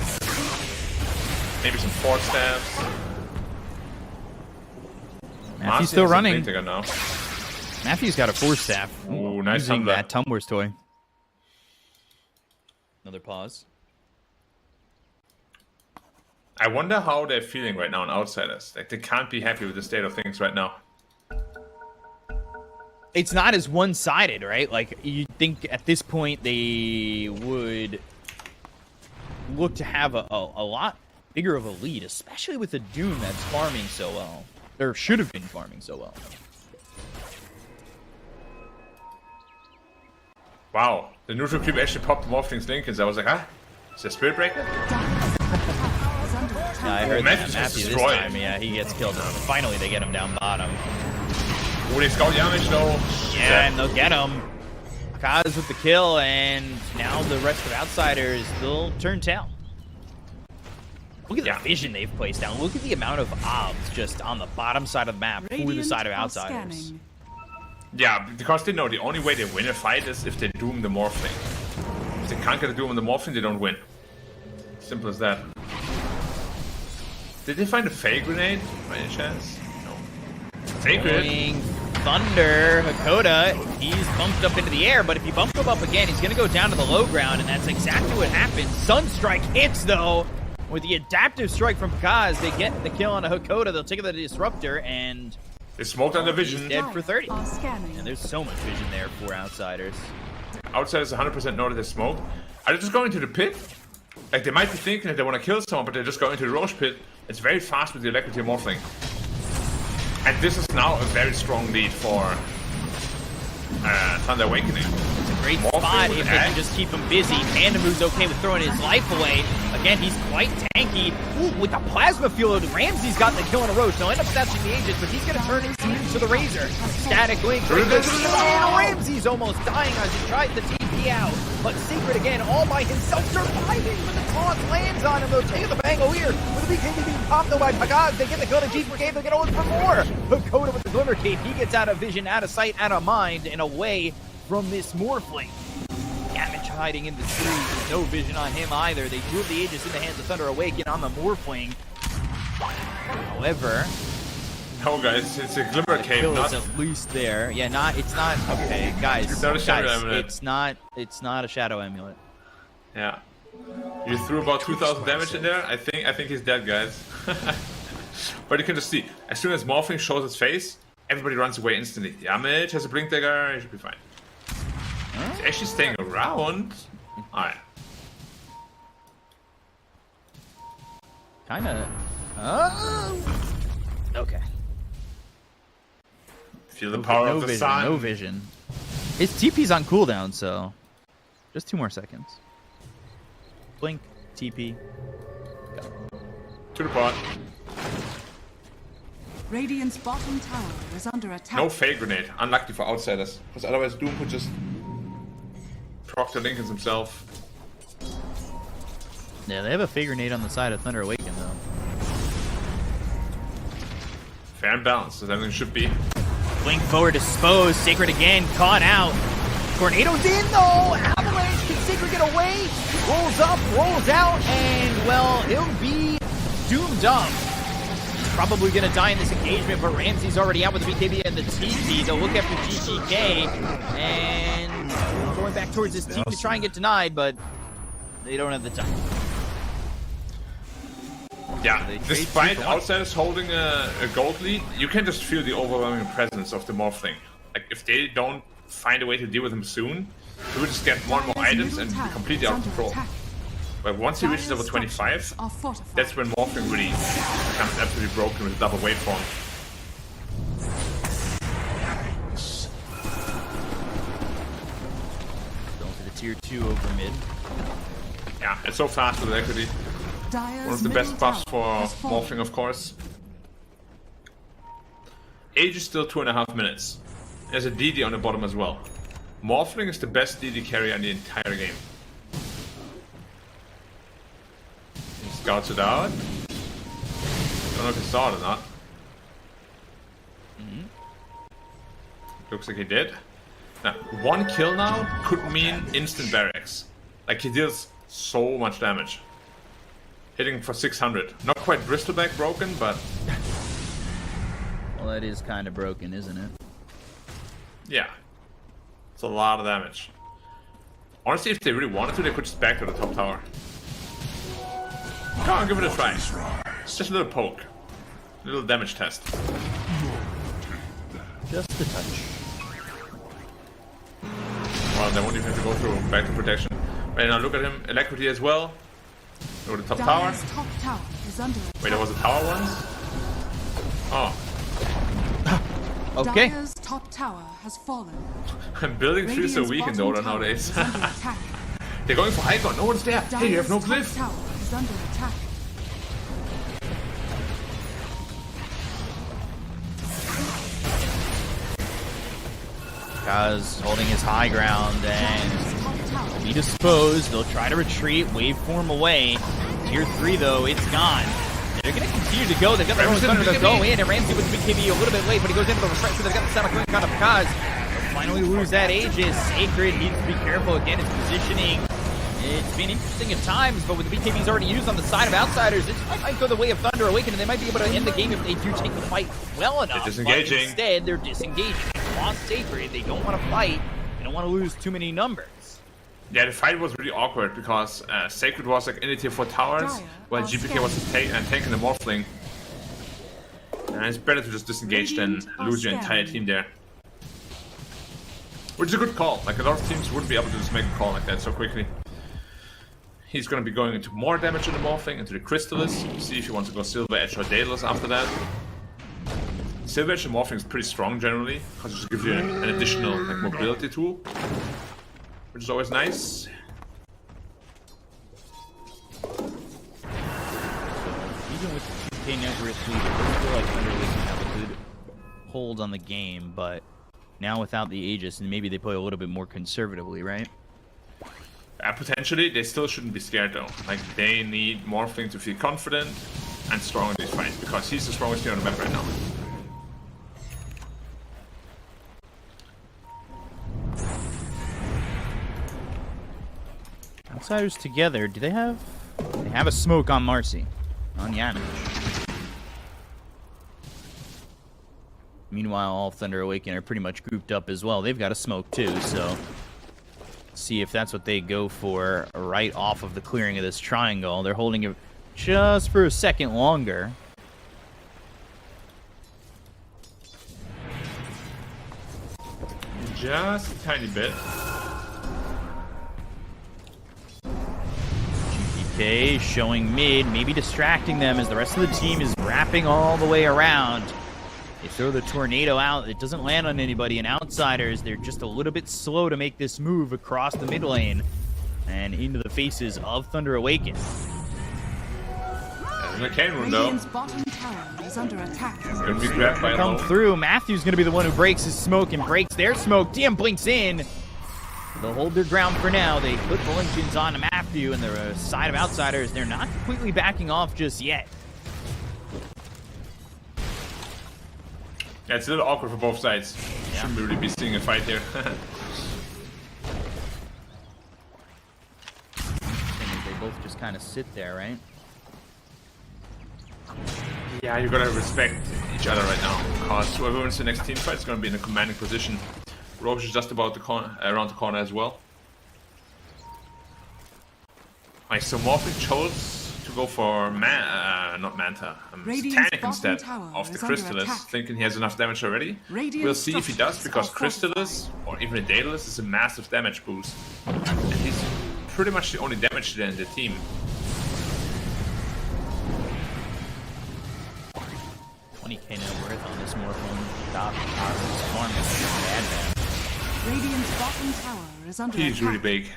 Speaker 2: Maybe some force staffs.
Speaker 1: Matthew's still running.
Speaker 2: Now.
Speaker 1: Matthew's got a force staff.
Speaker 2: Ooh, nice
Speaker 1: using
Speaker 2: tumbler.
Speaker 1: that Tumblr's toy. Another pause.
Speaker 2: I wonder how they're feeling right now on Outsiders. Like, they can't be happy with the state of things right now.
Speaker 1: It's not as one-sided, right? Like, you'd think at this point they would look to have a lot bigger of a lead, especially with a Doom that's farming so well. Or should have been farming so well.
Speaker 2: Wow, the neutral creep actually popped Morphling's Lincolns. I was like, huh? Is that Spirit Breaker?
Speaker 1: Yeah, I heard
Speaker 2: Matthew's
Speaker 1: that Matthew this
Speaker 2: destroyed.
Speaker 1: time. Yeah, he gets killed. Finally, they get him down bottom.
Speaker 2: Oh, they scout Yamish though.
Speaker 1: Yeah, and they'll get him. Kaz with the kill, and now the rest of Outsiders, they'll turn tail. Look at the vision they've placed down. Look at the amount of obs just on the bottom side of the map for the side of Outsiders.
Speaker 2: Yeah, because they know the only way they win a fight is if they doom the Morphling. If they can't get a doom on the Morphling, they don't win. Simple as that. Did they find a Fey Grenade by any chance? No. Fey Grenade.
Speaker 1: Thunder, Hakoda, he's bumped up into the air, but if you bump him up again, he's going to go down to the low ground, and that's exactly what happened. Sunstrike hits, though. With the adaptive strike from Kaz, they get the kill on a Hakoda. They'll take the Disruptor, and
Speaker 2: they smoked on the vision.
Speaker 1: He's dead for 30. And there's so much vision there for Outsiders.
Speaker 2: Outsiders 100% know that they smoked. Are they just going to the pit? Like, they might be thinking that they want to kill someone, but they're just going to the Roche pit. It's very fast with the Electricity Morphling. And this is now a very strong lead for Thunder Awakening.
Speaker 1: It's a great spot if they can just keep him busy. Pandamu's okay with throwing his life away. Again, he's quite tanky. Ooh, with the Plasma Field, Ramsey's got the kill in a row. He'll end up snatching the Aegis, but he's going to turn his team to the Razor. Static Link. Ramsey's almost dying as he tried the TP out. But Secret again, all by himself, surviving. But the taunt lands on him. They'll take the Bangoleer. With the BKB being popped though by Pagaz, they get the kill to G Brigade. They'll get on for more. Hakoda with the Glimmer Cape. He gets out of vision, out of sight, out of mind, and away from this Morphling. Yamich hiding in the trees. No vision on him either. They drew the Aegis in the hands of Thunder Awaken on the Morphling. However,
Speaker 2: no, guys, it's a Glimmer Cape.
Speaker 1: Kill is at least there. Yeah, it's not. Okay, guys,
Speaker 2: it's not a Shadow Amulet.
Speaker 1: It's not a Shadow Amulet.
Speaker 2: Yeah, you threw about 2,000 damage in there. I think he's dead, guys. But you can just see, as soon as Morphling shows its face, everybody runs away instantly. Yamich has a Blink Dagger. He should be fine. He's actually staying around. Alright.
Speaker 1: Kinda. Okay.
Speaker 2: Feel the power of the sun.
Speaker 1: No vision. His TP's on cooldown, so just 2 more seconds. Blink, TP, go.
Speaker 2: To the pot.
Speaker 3: Radiant's bottom tower is under attack.
Speaker 2: No Fey Grenade. Unlucky for Outsiders. Because otherwise Doom could just proc the Lincolns himself.
Speaker 1: Yeah, they have a Fey Grenade on the side of Thunder Awaken, though.
Speaker 2: Fair and balanced, as everything should be.
Speaker 1: Blink forward, disposed. Sacred again, caught out. Tornado's in, though. Avalanche Can Sacred get away? Rolls up, rolls out, and, well, he'll be doomed up. Probably going to die in this engagement, but Ramsey's already out with the BKB and the TP. They'll look after GGK, and going back towards his team to try and get denied, but they don't have the time.
Speaker 2: Yeah,
Speaker 1: So
Speaker 2: despite outsiders holding a gold lead, you can just feel the overwhelming presence of the Morphling. Like, if they don't find a way to deal with him soon, he will just get more and more items and be completely out of control. But once he reaches level 25, that's when Morphling really becomes absolutely broken with a double waveform.
Speaker 1: Going for the tier 2 over mid.
Speaker 2: Yeah, it's so fast with equity. One of the best buffs for Morphling, of course. Age is still 2.5 minutes. There's a DD on the bottom as well. Morphling is the best DD carrier in the entire game. He scouts it out. Don't know if he saw it or not. Looks like he did. Now, 1 kill now could mean instant barracks. Like, he deals so much damage. Hitting for 600. Not quite bristleback broken, but...
Speaker 1: Well, that is kind of broken, isn't it?
Speaker 2: yeah. It's a lot of damage. Honestly, if they really wanted to, they could just back to the top tower. Come on, give it a try. It's just a little poke. A little damage test.
Speaker 1: Just a touch.
Speaker 2: Well, they won't even have to go through back to protection. Right now, look at him. Alacrity as well. Go to the top tower. Wait, there was a tower once? Oh.
Speaker 1: Okay.
Speaker 3: Dire's top tower has fallen.
Speaker 2: Building 3 is so weak in Dota nowadays. They're going for Icon. No one's there. Hey, you have no glyph.
Speaker 3: Tower is under attack.
Speaker 1: Kaz holding his high ground and be disposed. They'll try to retreat, waveform away. Tier 3 though, it's gone. They're going to continue to go. They've got their own thunder. They'll go in, and Ramsey with the BKB a little bit late, but he goes into the refresher. They've got the sound of Kaz. They'll finally lose that Aegis. Sacred needs to be careful again. His positioning. It's been interesting at times, but with the BKBs already used on the side of Outsiders, this might go the way of Thunder Awaken, and they might be able to end the game if they do take the fight well enough.
Speaker 2: They're disengaging.
Speaker 1: But instead, they're disengaging. They lost Sacred. They don't want to fight. They don't want to lose too many numbers.
Speaker 2: Yeah, the fight was really awkward because Sacred was like in the tier 4 towers, while GPK was tanking the Morphling. And it's better to just disengage than lose your entire team there. Which is a good call. Like, a lot of teams wouldn't be able to just make a call like that so quickly. He's going to be going into more damage in the Morphling, into the Crystallis. See if he wants to go Silver Edge or Daedalus after that. Silver Edge and Morphling is pretty strong generally, because it just gives you an additional like mobility tool, which is always nice.
Speaker 1: Even with the 2K net worth lead, it doesn't feel like Thunder Awaken have a good hold on the game, but now without the Aegis, and maybe they play a little bit more conservatively, right?
Speaker 2: Potentially, they still shouldn't be scared though. Like, they need Morphling to feel confident and strong in these fights, because he's the strongest thing on the map right now.
Speaker 1: Outsiders together, do they have... They have a smoke on Marcy. On Yanovich. Meanwhile, all Thunder Awaken are pretty much grouped up as well. They've got a smoke too, so... See if that's what they go for right off of the clearing of this triangle. They're holding it just for a second longer.
Speaker 2: Just a tiny bit.
Speaker 1: GPK showing mid, maybe distracting them as the rest of the team is wrapping all the way around. They throw the tornado out. It doesn't land on anybody. And Outsiders, they're just a little bit slow to make this move across the mid lane and into the faces of Thunder Awaken.
Speaker 2: In the cane room, though.
Speaker 3: Radiant's bottom tower is under attack.
Speaker 2: Gonna be grabbed by
Speaker 1: Come through. Matthew's going to be the one who breaks his smoke and breaks their smoke. DM blinks in. They'll hold their ground for now. They put the engines on to Matthew, and the side of Outsiders, they're not completely backing off just yet.
Speaker 2: Yeah, it's a little awkward for both sides.
Speaker 1: Yeah.
Speaker 2: Shouldn't really be seeing a fight here.
Speaker 1: both just kind of sit there, right?
Speaker 2: Yeah, you gotta respect each other right now, because whoever wins the next team fight is gonna be in a commanding position. Roshan is just about the around the corner as well. Alright, so Morphic chose to go for not Manta, Satanic instead of the Crystallis, thinking he has enough damage already. We'll see if he does, because Crystallis, or even a Daedalus, is a massive damage boost. And he's pretty much the only damage dealer in the team.
Speaker 1: $20K net worth on this Morphone. Top farm is bad, man.
Speaker 3: Radiant's bottom tower is under
Speaker 2: He's
Speaker 3: attack.
Speaker 2: really big.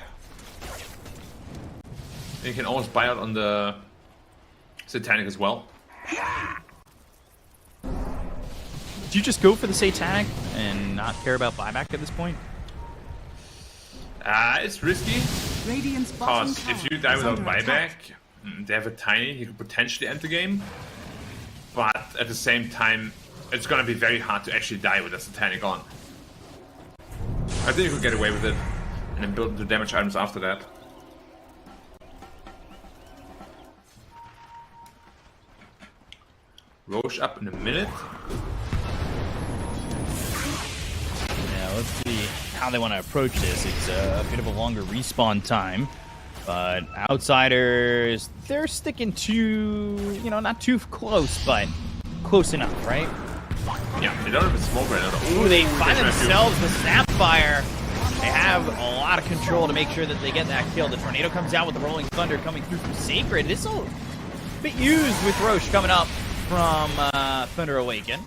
Speaker 2: You can almost buy out on the Satanic as well.
Speaker 1: Do you just go for the Satanic and not care about buyback at this point?
Speaker 2: It's risky,
Speaker 3: Radiant's bottom
Speaker 2: because
Speaker 3: tower
Speaker 2: if you die
Speaker 3: is
Speaker 2: without
Speaker 3: under
Speaker 2: buyback,
Speaker 3: attack.
Speaker 2: they have a tiny, you could potentially end the game. But at the same time, it's gonna be very hard to actually die with a Satanic on. I think you could get away with it, and then build the damage items after that. Roche up in a minute.
Speaker 1: Yeah, let's see how they want to approach this. It's a bit of a longer respawn time, but Outsiders, they're sticking to, you know, not too close, but close enough, right?
Speaker 2: Yeah, they don't have a smoke right now.
Speaker 1: Ooh, they find themselves the Snapfire. They have a lot of control to make sure that they get that kill. The Tornado comes out with the Rolling Thunder coming through from Sacred. This will be used with Roche coming up from Thunder Awaken.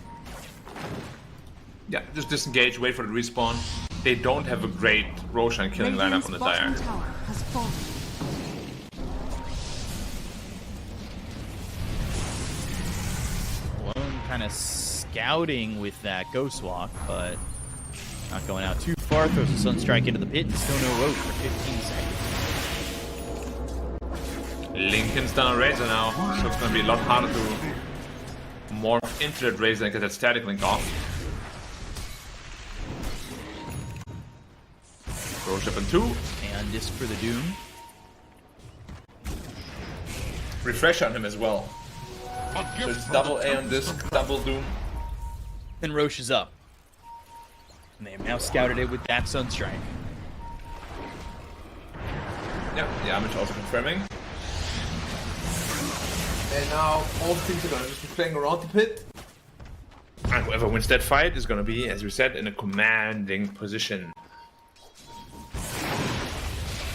Speaker 2: Yeah, just disengage, wait for the respawn. They don't have a great Roshan killing lineup on the
Speaker 3: bottom
Speaker 2: Dire.
Speaker 3: tower has fallen.
Speaker 1: Alone kind of scouting with that Ghost Walk, but not going out too far. Throws a Sunstrike into the pit and still no Roche for 15 seconds.
Speaker 2: Lincoln's done a Razor now, so it's going to be a lot harder to morph into that Razor and get that static link off. Roche up in 2.
Speaker 1: And Disc for the Doom.
Speaker 2: Refresh on him as well. So it's double A on Disc, double Doom.
Speaker 1: And Roche is up. And they have now scouted it with that Sunstrike.
Speaker 2: Yeah, damage also confirming. And now all things are going to just be playing around the pit. And whoever wins that fight is going to be, as we said, in a commanding position.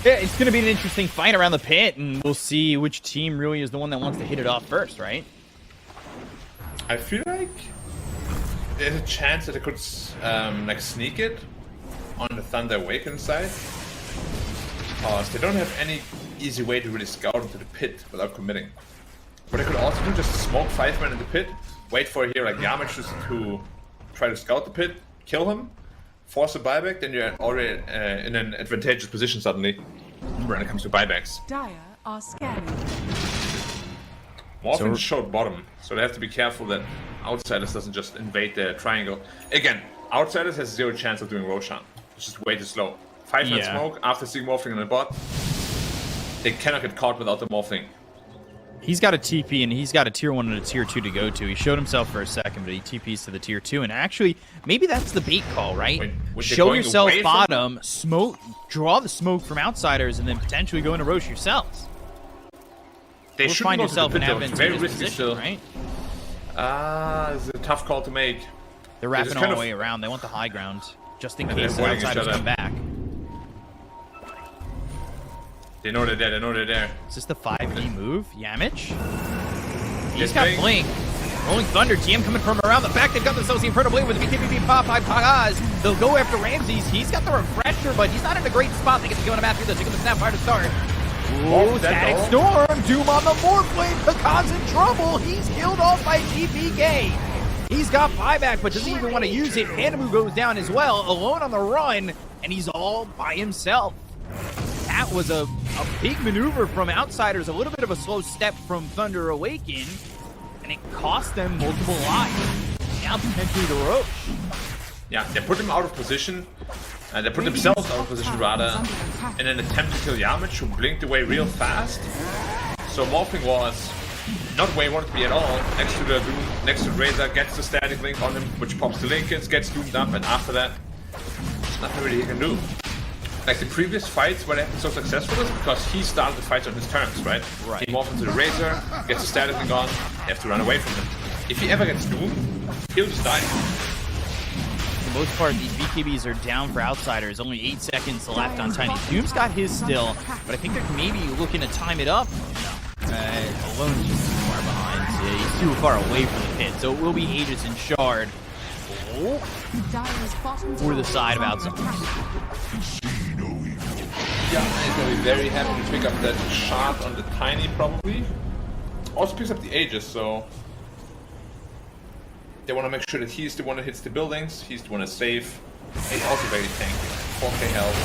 Speaker 1: Yeah, it's going to be an interesting fight around the pit, and we'll see which team really is the one that wants to hit it off first, right?
Speaker 2: I feel like there's a chance that they could like sneak it on the Thunder Awaken side. Because they don't have any easy way to really scout into the pit without committing. But they could also do just smoke 5 men in the pit, wait for a hero like Yamich just to try to scout the pit, kill him, force a buyback, then you're already in an advantageous position suddenly when it comes to buybacks.
Speaker 3: Dire are scanning.
Speaker 2: Morphin showed bottom, so they have to be careful that Outsiders doesn't just invade the triangle. Again, Outsiders has 0 chance of doing Roshan. It's just way too slow. 5 man smoke after seeing Morphing on the bot. They cannot get caught without the Morphing.
Speaker 1: He's got a TP, and he's got a tier 1 and a tier 2 to go to. He showed himself for a second, but he TPs to the tier 2. And actually, maybe that's the bait call, right?
Speaker 2: Wait,
Speaker 1: show yourself bottom, smoke, draw the smoke from Outsiders, and then potentially go into Roche yourselves.
Speaker 2: They should
Speaker 1: find
Speaker 2: go to
Speaker 1: yourself
Speaker 2: the
Speaker 1: in
Speaker 2: pit, though. It's very
Speaker 1: advantageous
Speaker 2: risky
Speaker 1: position,
Speaker 2: still.
Speaker 1: right?
Speaker 2: It's a tough call to make.
Speaker 1: They're wrapping all the way around. They want the high ground, just in case the
Speaker 2: avoiding each
Speaker 1: Outsiders
Speaker 2: other.
Speaker 1: come back.
Speaker 2: They know they're there, they know they're there.
Speaker 1: Is this the 5E move? Yamich? He's
Speaker 2: Yes,
Speaker 1: got
Speaker 2: Blink.
Speaker 1: Blink. Rolling Thunder, TM coming from around the back. They've got themselves the Inferno Blade with the BKB pop by Pagaz. They'll go after Ramses. He's got the Refresher, but he's not in a great spot. They get to go into Matthew. They're taking the Snapfire to start. Ooh, Static Storm. Doom on the Morphblade. Pagaz in trouble. He's killed off by GPK. He's got buyback, but doesn't even want to use it. Panamu goes down as well, alone on the run, and he's all by himself. That was a big maneuver from Outsiders, a little bit of a slow step from Thunder Awaken, and it cost them multiple lives. Now potentially the Roche.
Speaker 2: Yeah, they put him out of position. And they put themselves out of position rather in an attempt to kill Yamich, who blinked away real fast. So Morphling was not where he wanted to be at all. Next to the Doom, next to Razor, gets the static link on him, which pops the Lincolns, gets doomed up, and after that, there's nothing really he can do. Like the previous fights where they've been so successful is because he started the fights on his terms, right? He morphs into the Razor, gets the static link on, they have to run away from him. If he ever gets doomed, he'll just die.
Speaker 1: For the most part, these BKBs are down for Outsiders. Only 8 seconds left on Tiny. Doom's got his still, but I think they're maybe looking to time it up. Alone's just too far behind. Yeah, he's too far away from the pit, so it will be Aegis and Shard for the side of Outsiders.
Speaker 2: Yeah, he's gonna be very happy to pick up that shard on the Tiny, probably. Also picks up the Aegis, so they want to make sure that he's the one that hits the buildings, he's the one that's safe. He's also very tanky, 4k health.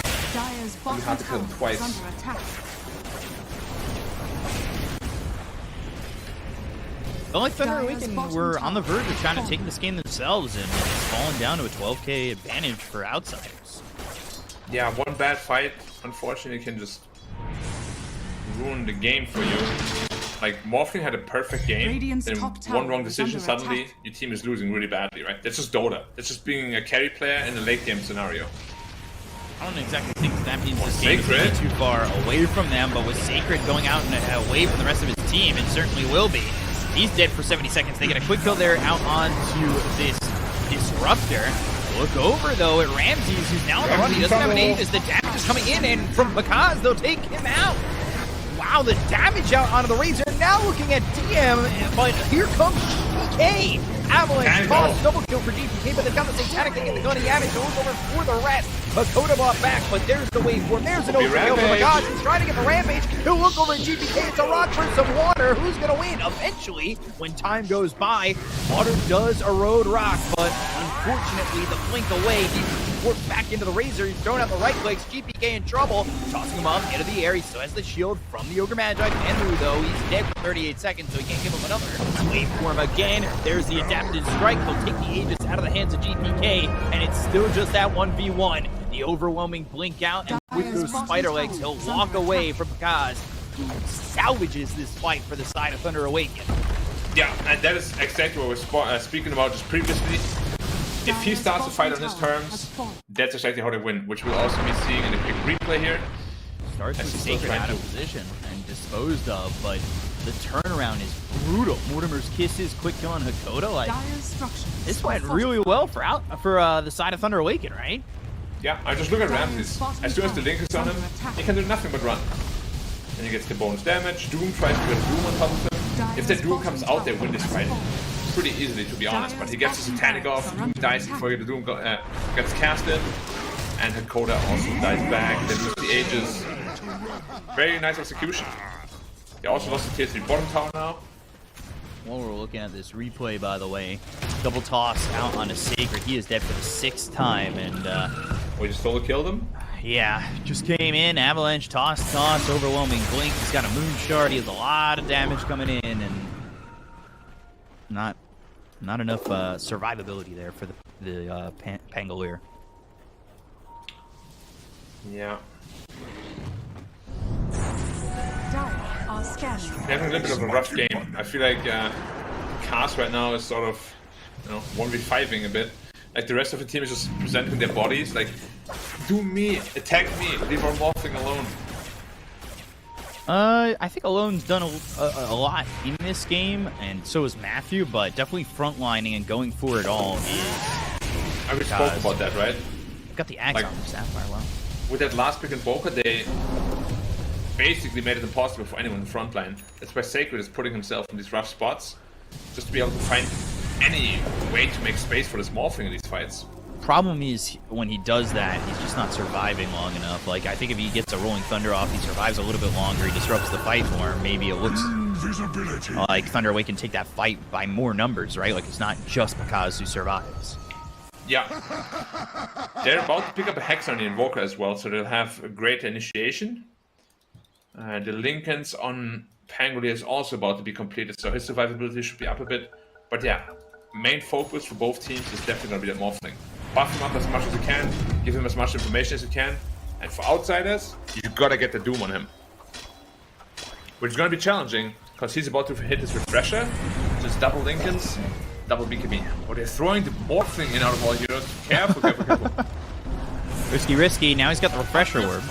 Speaker 2: It'll be hard to kill him twice.
Speaker 1: But like Thunder Awaken were on the verge of trying to take this game themselves, and it's fallen down to a 12k advantage for Outsiders.
Speaker 2: Yeah, one bad fight, unfortunately, can just ruin the game for you. Like, Morphling had a perfect game, and one wrong decision, suddenly your team is losing really badly, right? That's just Dota. That's just being a carry player in a late game scenario.
Speaker 1: I don't exactly think that means this game is really too far away from them, but with Sacred going out and away from the rest of his team, it certainly will be. He's dead for 70 seconds. They get a quick kill there out onto this Disruptor. Look over, though, at Ramses, who's now on the run. He doesn't have an Aegis. The damage is coming in, and from Bakaz, they'll take him out. Wow, the damage out onto the Razor. Now looking at DM, but here comes GPK. Avalanche, toss, double kill for GPK, but they've got the Satanic thing in the gun. Yamich goes over for the rest. Hakoda bought back, but there's the wave for him. There's an overkill for Bakaz. He's trying to get the Rampage. He'll look over at GPK. It's a rock for some water. Who's going to win? Eventually, when time goes by, water does erode rock, but unfortunately, the blink away, he's warped back into the Razor. He's thrown out the right clicks. GPK in trouble. Tossing him up into the air. He still has the shield from the Ogre Magi. Andrew, though, he's dead for 38 seconds, so he can't give him another. Wait for him again. There's the adapted strike. He'll take the Aegis out of the hands of GPK, and it's still just that 1v1. The overwhelming blink out, and with those spider legs, he'll walk away from Bakaz, who salvages this fight for the side of Thunder Awaken.
Speaker 2: Yeah, and that is exactly what we were speaking about just previously. If he starts to fight on his terms, that's exactly how they win, which we'll also be seeing in the quick replay here.
Speaker 1: Starts with Sacred out of position and disposed of, but the turnaround is brutal. Mortimer's kisses, quick kill on Hakoda. Like, this went really well for the side of Thunder Awaken, right?
Speaker 2: Yeah, I just look at Ramses. As soon as the link is on him, he can do nothing but run. And he gets the bonus damage. Doom tries to get a Doom on top of him. If the Doom comes out, they win this fight pretty easily, to be honest. But he gets the Satanic off. Doom dies before the Doom gets casted. And Hakoda also dies back. They lose the Aegis. Very nice execution. They also lost the tier 3 bottom tower now.
Speaker 1: While we're looking at this replay, by the way, double toss out on a Sacred. He is dead for the 6th time, and
Speaker 2: we just totally killed him.
Speaker 1: Yeah, just came in, avalanche, toss, overwhelming blink. He's got a moon shard. He has a lot of damage coming in, and not enough survivability there for the Pangolier.
Speaker 2: Yeah.
Speaker 3: Having
Speaker 2: a little bit of a rough game. I feel like Cast right now is sort of, 1v5ing a bit. Like the rest of the team is just presenting their bodies, like, do me, attack me, leave our Morphling alone.
Speaker 1: I think Alone's done a lot in this game, and so is Matthew, but definitely frontlining and going for it all is...
Speaker 2: I we spoke about that, right?
Speaker 1: Got the axe on the Sapphire, wow.
Speaker 2: With that last pick in Boca, they basically made it impossible for anyone in the front line. That's why Sacred is putting himself in these rough spots, just to be able to find any way to make space for this Morphling in these fights.
Speaker 1: Problem is, when he does that, he's just not surviving long enough. Like, I think if he gets a Rolling Thunder off, he survives a little bit longer, he disrupts the fight more. Maybe it looks like Thunder Awaken take that fight by more numbers, right? Like, it's not just Bakaz who survives.
Speaker 2: Yeah. They're about to pick up a Hex on the Invoker as well, so they'll have a great initiation. The Lincolns on Pangolier is also about to be completed, so his survivability should be up a bit. But yeah, main focus for both teams is definitely going to be that Morphling. buff him up as much as you can, give him as much information as you can. And for outsiders, you gotta get the Doom on him. Which is gonna be challenging, because he's about to hit his refresher, just double Lincolns, double BKB. Oh, they're throwing the morphing in out of all heroes. Careful, careful, careful.
Speaker 1: Risky, risky. Now he's got the refresher orb.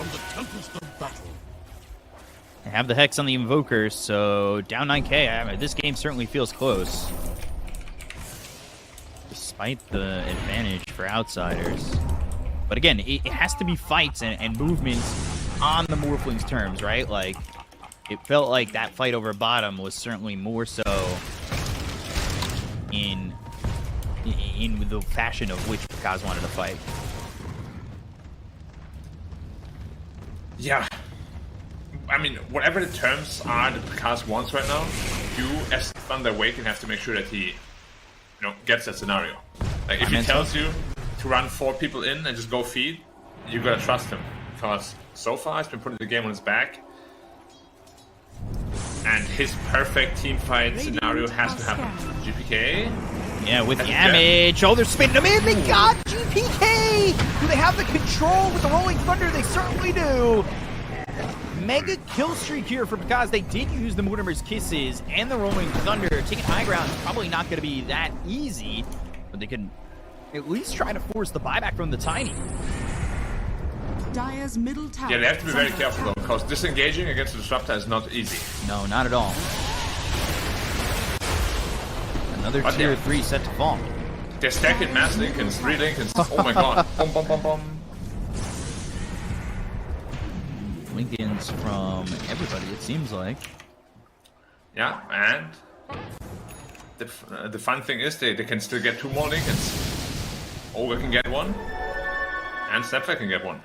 Speaker 1: They have the Hex on the Invoker, so down 9k. I mean, this game certainly feels close. Despite the advantage for outsiders. But again, it has to be fights and movements on the Morphling's terms, right? Like, it felt like that fight over bottom was certainly more so in the fashion of which Kaz wanted to fight.
Speaker 2: Yeah. I mean, whatever the terms are that Kaz wants right now, you, as Thunder Awaken, have to make sure that he, gets that scenario. Like, if he tells you to run 4 people in and just go feed, you gotta trust him. Because so far, he's been putting the game on his back. And his perfect team fight scenario has to happen. GPK.
Speaker 1: Yeah, with damage. Oh, they're spinning him in. They got GPK. Do they have the control with the Rolling Thunder? They certainly do. Mega kill streak here for Kaz. They did use the Mortimer's Kisses and the Rolling Thunder. Taking high ground is probably not going to be that easy, but they can at least try to force the buyback from the Tiny.
Speaker 3: Dire's middle tower.
Speaker 2: Yeah, they have to be very careful though, because disengaging against the Disruptor is not easy.
Speaker 1: No, not at all. Another tier 3 set to fall.
Speaker 2: They're stacking mass Lincolns, 3 Lincolns. Oh my god. Bum, bum, bum, bum.
Speaker 1: Lincolns from everybody, it seems like.
Speaker 2: Yeah, and the fun thing is they can still get 2 more Lincolns. Ogre can get 1, and Snapfire can get 1.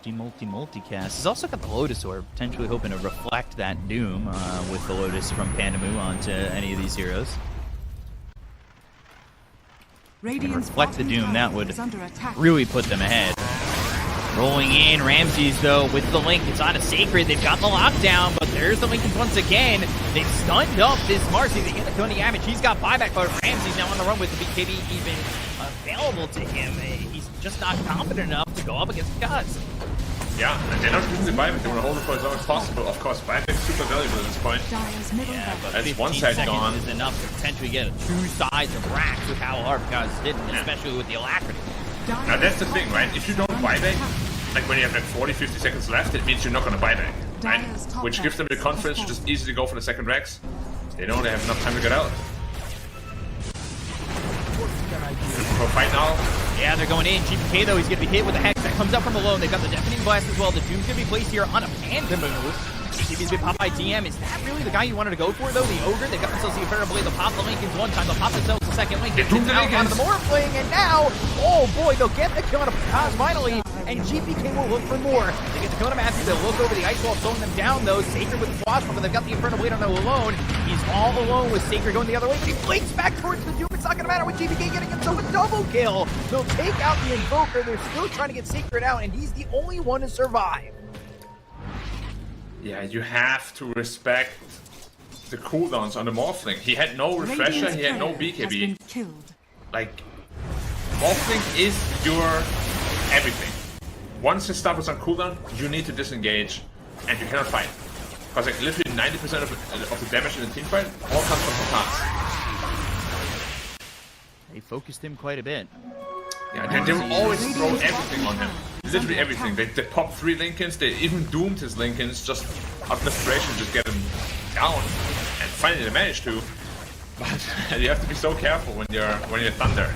Speaker 1: Multi-cast. He's also got the Lotus Orb, potentially hoping to reflect that Doom with the Lotus from Pandamu onto any of these heroes. And reflect the Doom, that would really put them ahead. Rolling in, Ramses though with the Link. It's on a Sacred. They've got the lockdown, but there's the Lincolns once again. They've stunned up this Marcy. They get the Tony damage. He's got buyback, but Ramses now on the run with the BKB even available to him. He's just not confident enough to go up against Kaz.
Speaker 2: Yeah, and they're not using the buyback. They want to hold it for as long as possible. Of course, buyback is super valuable at this point.
Speaker 1: Yeah, but
Speaker 2: that's
Speaker 1: 15
Speaker 2: one side
Speaker 1: seconds
Speaker 2: gone.
Speaker 1: is enough to potentially get 2 sides of racks with how hard Kaz did, especially with the Alacrity.
Speaker 2: Now that's the thing, right? If you don't buyback, like when you have like 40-50 seconds left, it means you're not going to buyback, right? Which gives them the confidence to just easily go for the second Rex. They know they have enough time to get out. For fight now.
Speaker 1: Yeah, they're going in. GPK though, he's going to be hit with a Hex that comes out from below. They've got the Deafening Blast as well. The Doom's going to be placed here on a Panda move. GPK's been popped by DM. Is that really the guy you wanted to go for though? The Ogre? They've got themselves the Infernal Blade. They'll pop the Lincolns one time. They'll pop themselves the second Lincoln. It's out on the Morphling, and now, oh boy, they'll get the kill on Kaz finally. And GPK will look for more. They get the Kona Matthews. They'll look over the ice wall, slowing them down though. Sacred with the Swashbuckler. They've got the Infernal Blade on them alone. He's all alone with Sacred going the other way, but he blinks back towards the Doom. It's not going to matter with GPK getting himself a double kill. They'll take out the Invoker. They're still trying to get Sacred out, and he's the only one to survive.
Speaker 2: Yeah, you have to respect the cooldowns on the Morphling. He had no refresher, he had no BKB. Like, Morphling is your everything. Once his stuff is on cooldown, you need to disengage, and you cannot fight. Because like literally 90% of the damage in the team fight all comes from Kaz.
Speaker 1: They focused him quite a bit.
Speaker 2: Yeah, they will always throw everything on him. Literally everything. They popped 3 Lincolns, they even doomed his Lincolns just out of desperation, just get him down. And finally they managed to. But you have to be so careful when you're Thunder.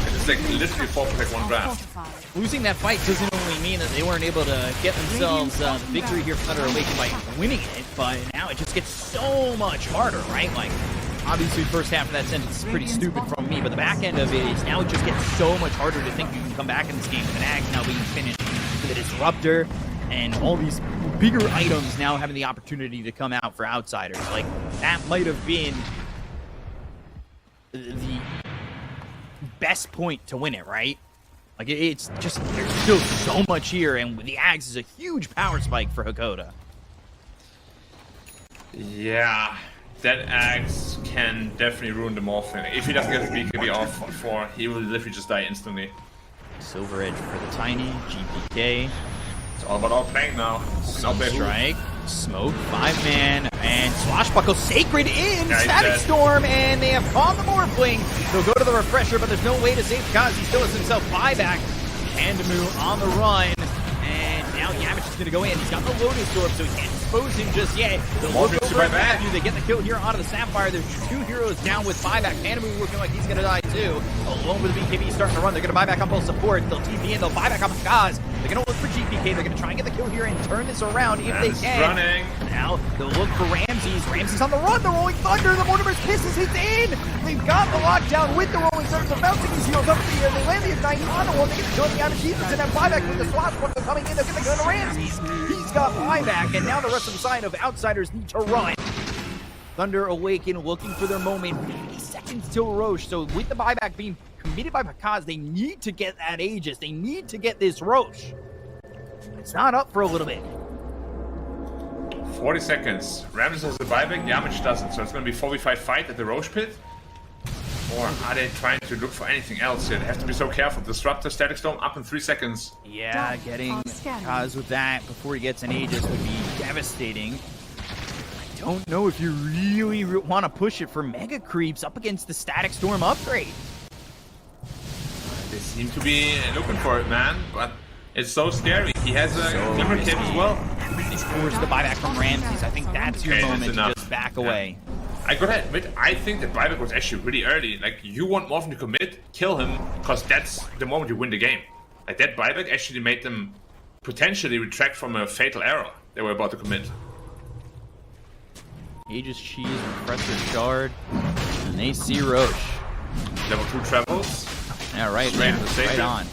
Speaker 2: It's like literally 4 protect 1 draft.
Speaker 1: Losing that fight doesn't only mean that they weren't able to get themselves the victory here for Thunder Awaken by winning it, but now it just gets so much harder, right? Like, obviously, the first half of that sentence is pretty stupid from me, but the back end of it is now it just gets so much harder to think you can come back in this game with an Axe now being finished with a Disruptor and all these bigger items now having the opportunity to come out for outsiders. Like, that might have been the best point to win it, right? Like, it's just, there's still so much here, and the Axe is a huge power spike for Hakoda.
Speaker 2: Yeah. that axe can definitely ruin the Morphling. If he doesn't get the BKB off on 4, he will literally just die instantly.
Speaker 1: Silver Edge for the Tiny, GPK.
Speaker 2: It's all about our playing now.
Speaker 1: Strike, Smoke, 5-man, and Swashbuckle Sacred in!
Speaker 2: Yeah,
Speaker 1: Static Storm, and they have caught the Morphling. They'll go to the Refresher, but there's no way to save Kaz. He still has himself buyback. Pandamu on the run, and now Yamich is going to go in. He's got the Lotus Orb, so he can't expose him just yet. They'll look over at Matthew. They get the kill here onto the Sapphire. There's 2 heroes down with buyback. Pandamu looking like he's going to die too. Alone with the BKB starting to run. They're going to buy back on both support. They'll TP in. They'll buy back on Kaz. They're going to look for GPK. They're going to try and get the kill here and turn this around if they can.
Speaker 2: Running.
Speaker 1: Now they'll look for Ramses. Ramses on the run. The Rolling Thunder. The Mortimer's Kisses hits in. They've got the lockdown with the Rolling Thunder. They're bouncing these heroes up in the air. They land the Ignite on the wall. They get the kill on the Yamashita and have buyback with the Swashbuckle coming in. They'll get the kill on Ramses. He's got buyback, and now the rest of the side of Outsiders need to run. Thunder Awaken looking for their moment. 50 seconds till Roche. So with the buyback being committed by Pakaz, they need to get that Aegis. They need to get this Roche. It's not up for a little bit.
Speaker 2: 40 seconds. Ramses has the buyback, Yamich doesn't. So it's going to be 4v5 fight at the Roche pit. Or are they trying to look for anything else here? They have to be so careful. Disruptor, Static Storm up in 3 seconds.
Speaker 1: Yeah, getting Kaz with that before he gets an Aegis would be devastating. I don't know if you really want to push it for Mega Creeps up against the Static Storm upgrade.
Speaker 2: They seem to be looking for it, man. But it's so scary. He has a Glimmer Cape as well.
Speaker 1: He scores the buyback from Ramses. I think that's your moment to just back away.
Speaker 2: I gotta admit, I think that buyback was actually really early. Like, you want Morphin to commit, kill him, because that's the moment you win the game. Like, that buyback actually made them potentially retract from a fatal error they were about to commit.
Speaker 1: Aegis Cheese, Refresher Shard, and they see Roche.
Speaker 2: Level 2 travels.
Speaker 1: Yeah, right,
Speaker 2: Right
Speaker 1: on.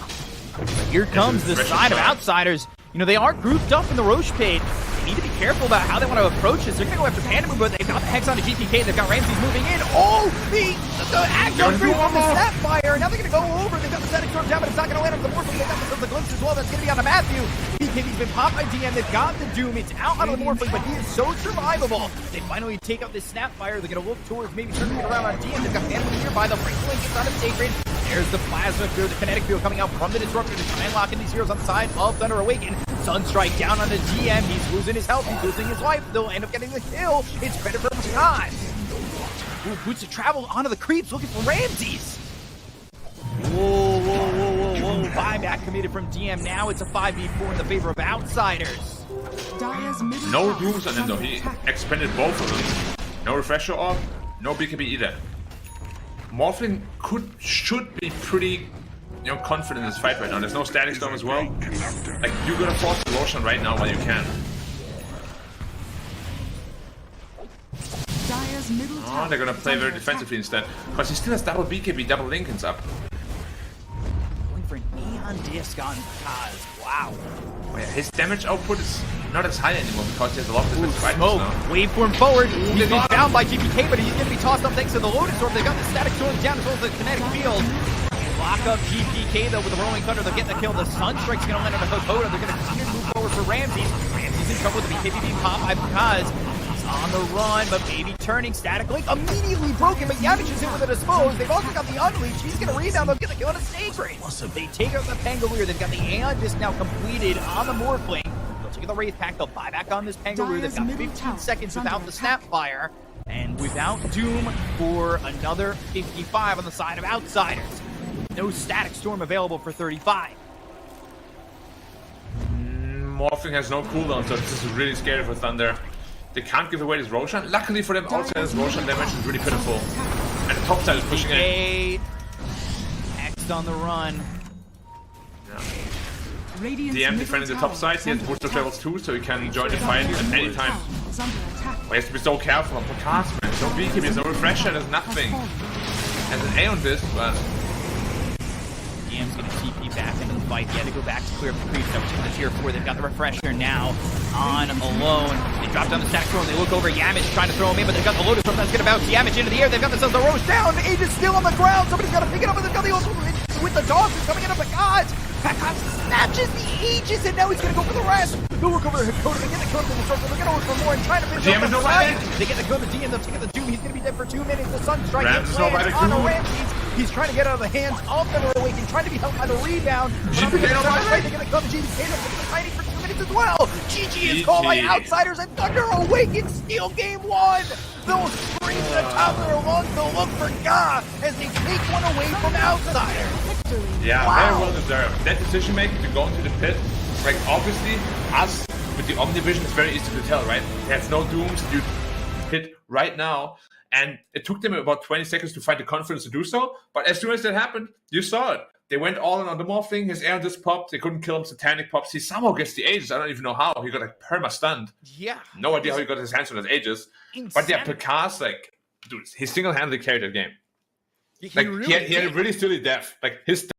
Speaker 1: But here comes the side of Outsiders. You know, they are grouped up in the Roche pit. They need to be careful about how they want to approach this. They're going to go after Pandamu, but they've got the Hex onto GPK. They've got Ramses moving in. Oh, the act upgrade from the Sapphire. Now they're going to go over. They've got the Static Storm down, but it's not going to land on the Morphling. They've got the Glimpse as well. That's going to be on to Matthew. BKB's been popped by DM. They've got the Doom. It's out on the Morphling, but he is so survivable. They finally take out this Snapfire. They're going to look towards maybe turning it around on DM. They've got Pandamu nearby. The Breakaway gets out of Sacred. There's the Plasma Field, the Kinetic Field coming out from the Disruptor to try and lock in these heroes on the side of Thunder Awaken. Sunstrike down on the GM. He's losing his health. He's losing his life. They'll end up getting the kill. It's credit for Kaz. Ooh, Boots of Travel onto the creeps looking for Ramses. Whoa. Buyback committed from DM. Now it's a 5v4 in the favor of Outsiders.
Speaker 2: No Dooms on him though. He expended both of them. No Refresher Orb, no BKB either. Morphling should be pretty, confident in this fight right now. There's no Static Storm as well. Like, you gotta force the Roshan right now while you can. Oh, they're gonna play very defensively instead, because he still has double BKB, double Lincolns up.
Speaker 1: Going for an Neon Disc on Kaz. Wow.
Speaker 2: Oh, yeah, his damage output is not as high anymore because he has a lot of defense fighters now.
Speaker 1: Waveform forward. He's been found by GPK, but he's going to be tossed up thanks to the Lotus Orb. They've got the Static Storm down as well as the Kinetic Field. Lock up GPK though with the Rolling Thunder. They'll get the kill. The Sunstrike's going to land on the Hakoda. They're going to continue to move forward for Ramses. Ramses in trouble with the BKB being popped by Kaz. He's on the run, but maybe turning. Static Link immediately broken, but Yamich is in with a dispose. They've also got the Unleash. He's going to rebound. They'll get the kill on a Sacred. They take out the Pangolier. They've got the Aeon Disc now completed on the Morphling. They'll take the Wraith Pack. They'll buy back on this Pangolier. They've got 15 seconds without the Snapfire. And without Doom for another 55 on the side of Outsiders. No Static Storm available for 35.
Speaker 2: Morphling has no cooldown, so this is really scary for Thunder. They can't give away this Roshan. Luckily for them, Outsiders Roshan damage is really pitiful. And the top side is pushing in.
Speaker 1: Next on the run.
Speaker 2: Yeah. DM defending the top side. He has booster travels too, so he can join the fight at any time. But he has to be so careful on Pakaz, man. There's no BKB, there's no refresher, there's nothing. Has an Aeon Disc, but
Speaker 1: DM's going to TP back into the fight. He had to go back to clear up the creeps. That was in the tier 4. They've got the refresher now on alone. They drop down the Static Storm. They look over. Yamich trying to throw him in, but they've got the Lotus Orb that's going to bounce Yamich into the air. They've got themselves the Roche down. Aegis still on the ground. Somebody's got to pick it up, and they've got the ultimate with the dogs coming in up. Pakaz
Speaker 4: snatches the Aegis, and now he's gonna go for the rest. They'll work over Hakoda, they get the Hakoda in the circle, they're gonna work for more and trying to finish
Speaker 2: GM
Speaker 4: off
Speaker 2: is
Speaker 4: the
Speaker 2: no
Speaker 4: side.
Speaker 2: right.
Speaker 4: They get the Hakoda, DM, they'll take the Doom, he's gonna be dead for 2 minutes. The Sunstrike
Speaker 2: Rams is no
Speaker 4: lands
Speaker 2: right.
Speaker 4: on a Ramses. He's trying to get out of the hands of the Awaken, trying to be helped by the rebound. But
Speaker 2: GP
Speaker 4: on the
Speaker 2: no
Speaker 4: right,
Speaker 2: right.
Speaker 4: they're gonna come, GP is fighting for 2 minutes as well. GG is
Speaker 2: GG.
Speaker 4: called by Outsiders, and Thunder Awaken steal game 1. They'll scream to the top of their lungs, they'll look for Ga as they take one away from Outsiders.
Speaker 2: Yeah,
Speaker 4: Wow.
Speaker 2: very well deserved. That decision making to go into the pit, like obviously us with the Omnivision is very easy to tell, right? There's no dooms, you pit right now. And it took them about 20 seconds to find the confidence to do so. But as soon as that happened, you saw it. They went all in on the Morphling, his air just popped, they couldn't kill him, Satanic pops. He somehow gets the Aegis, I don't even know how. He got like perma-stunned.
Speaker 4: Yeah.
Speaker 2: No idea how he got his hands on his Aegis. But yeah, Picard's like, dude, he single-handedly carried the game. Like, he had a really silly death. Like, his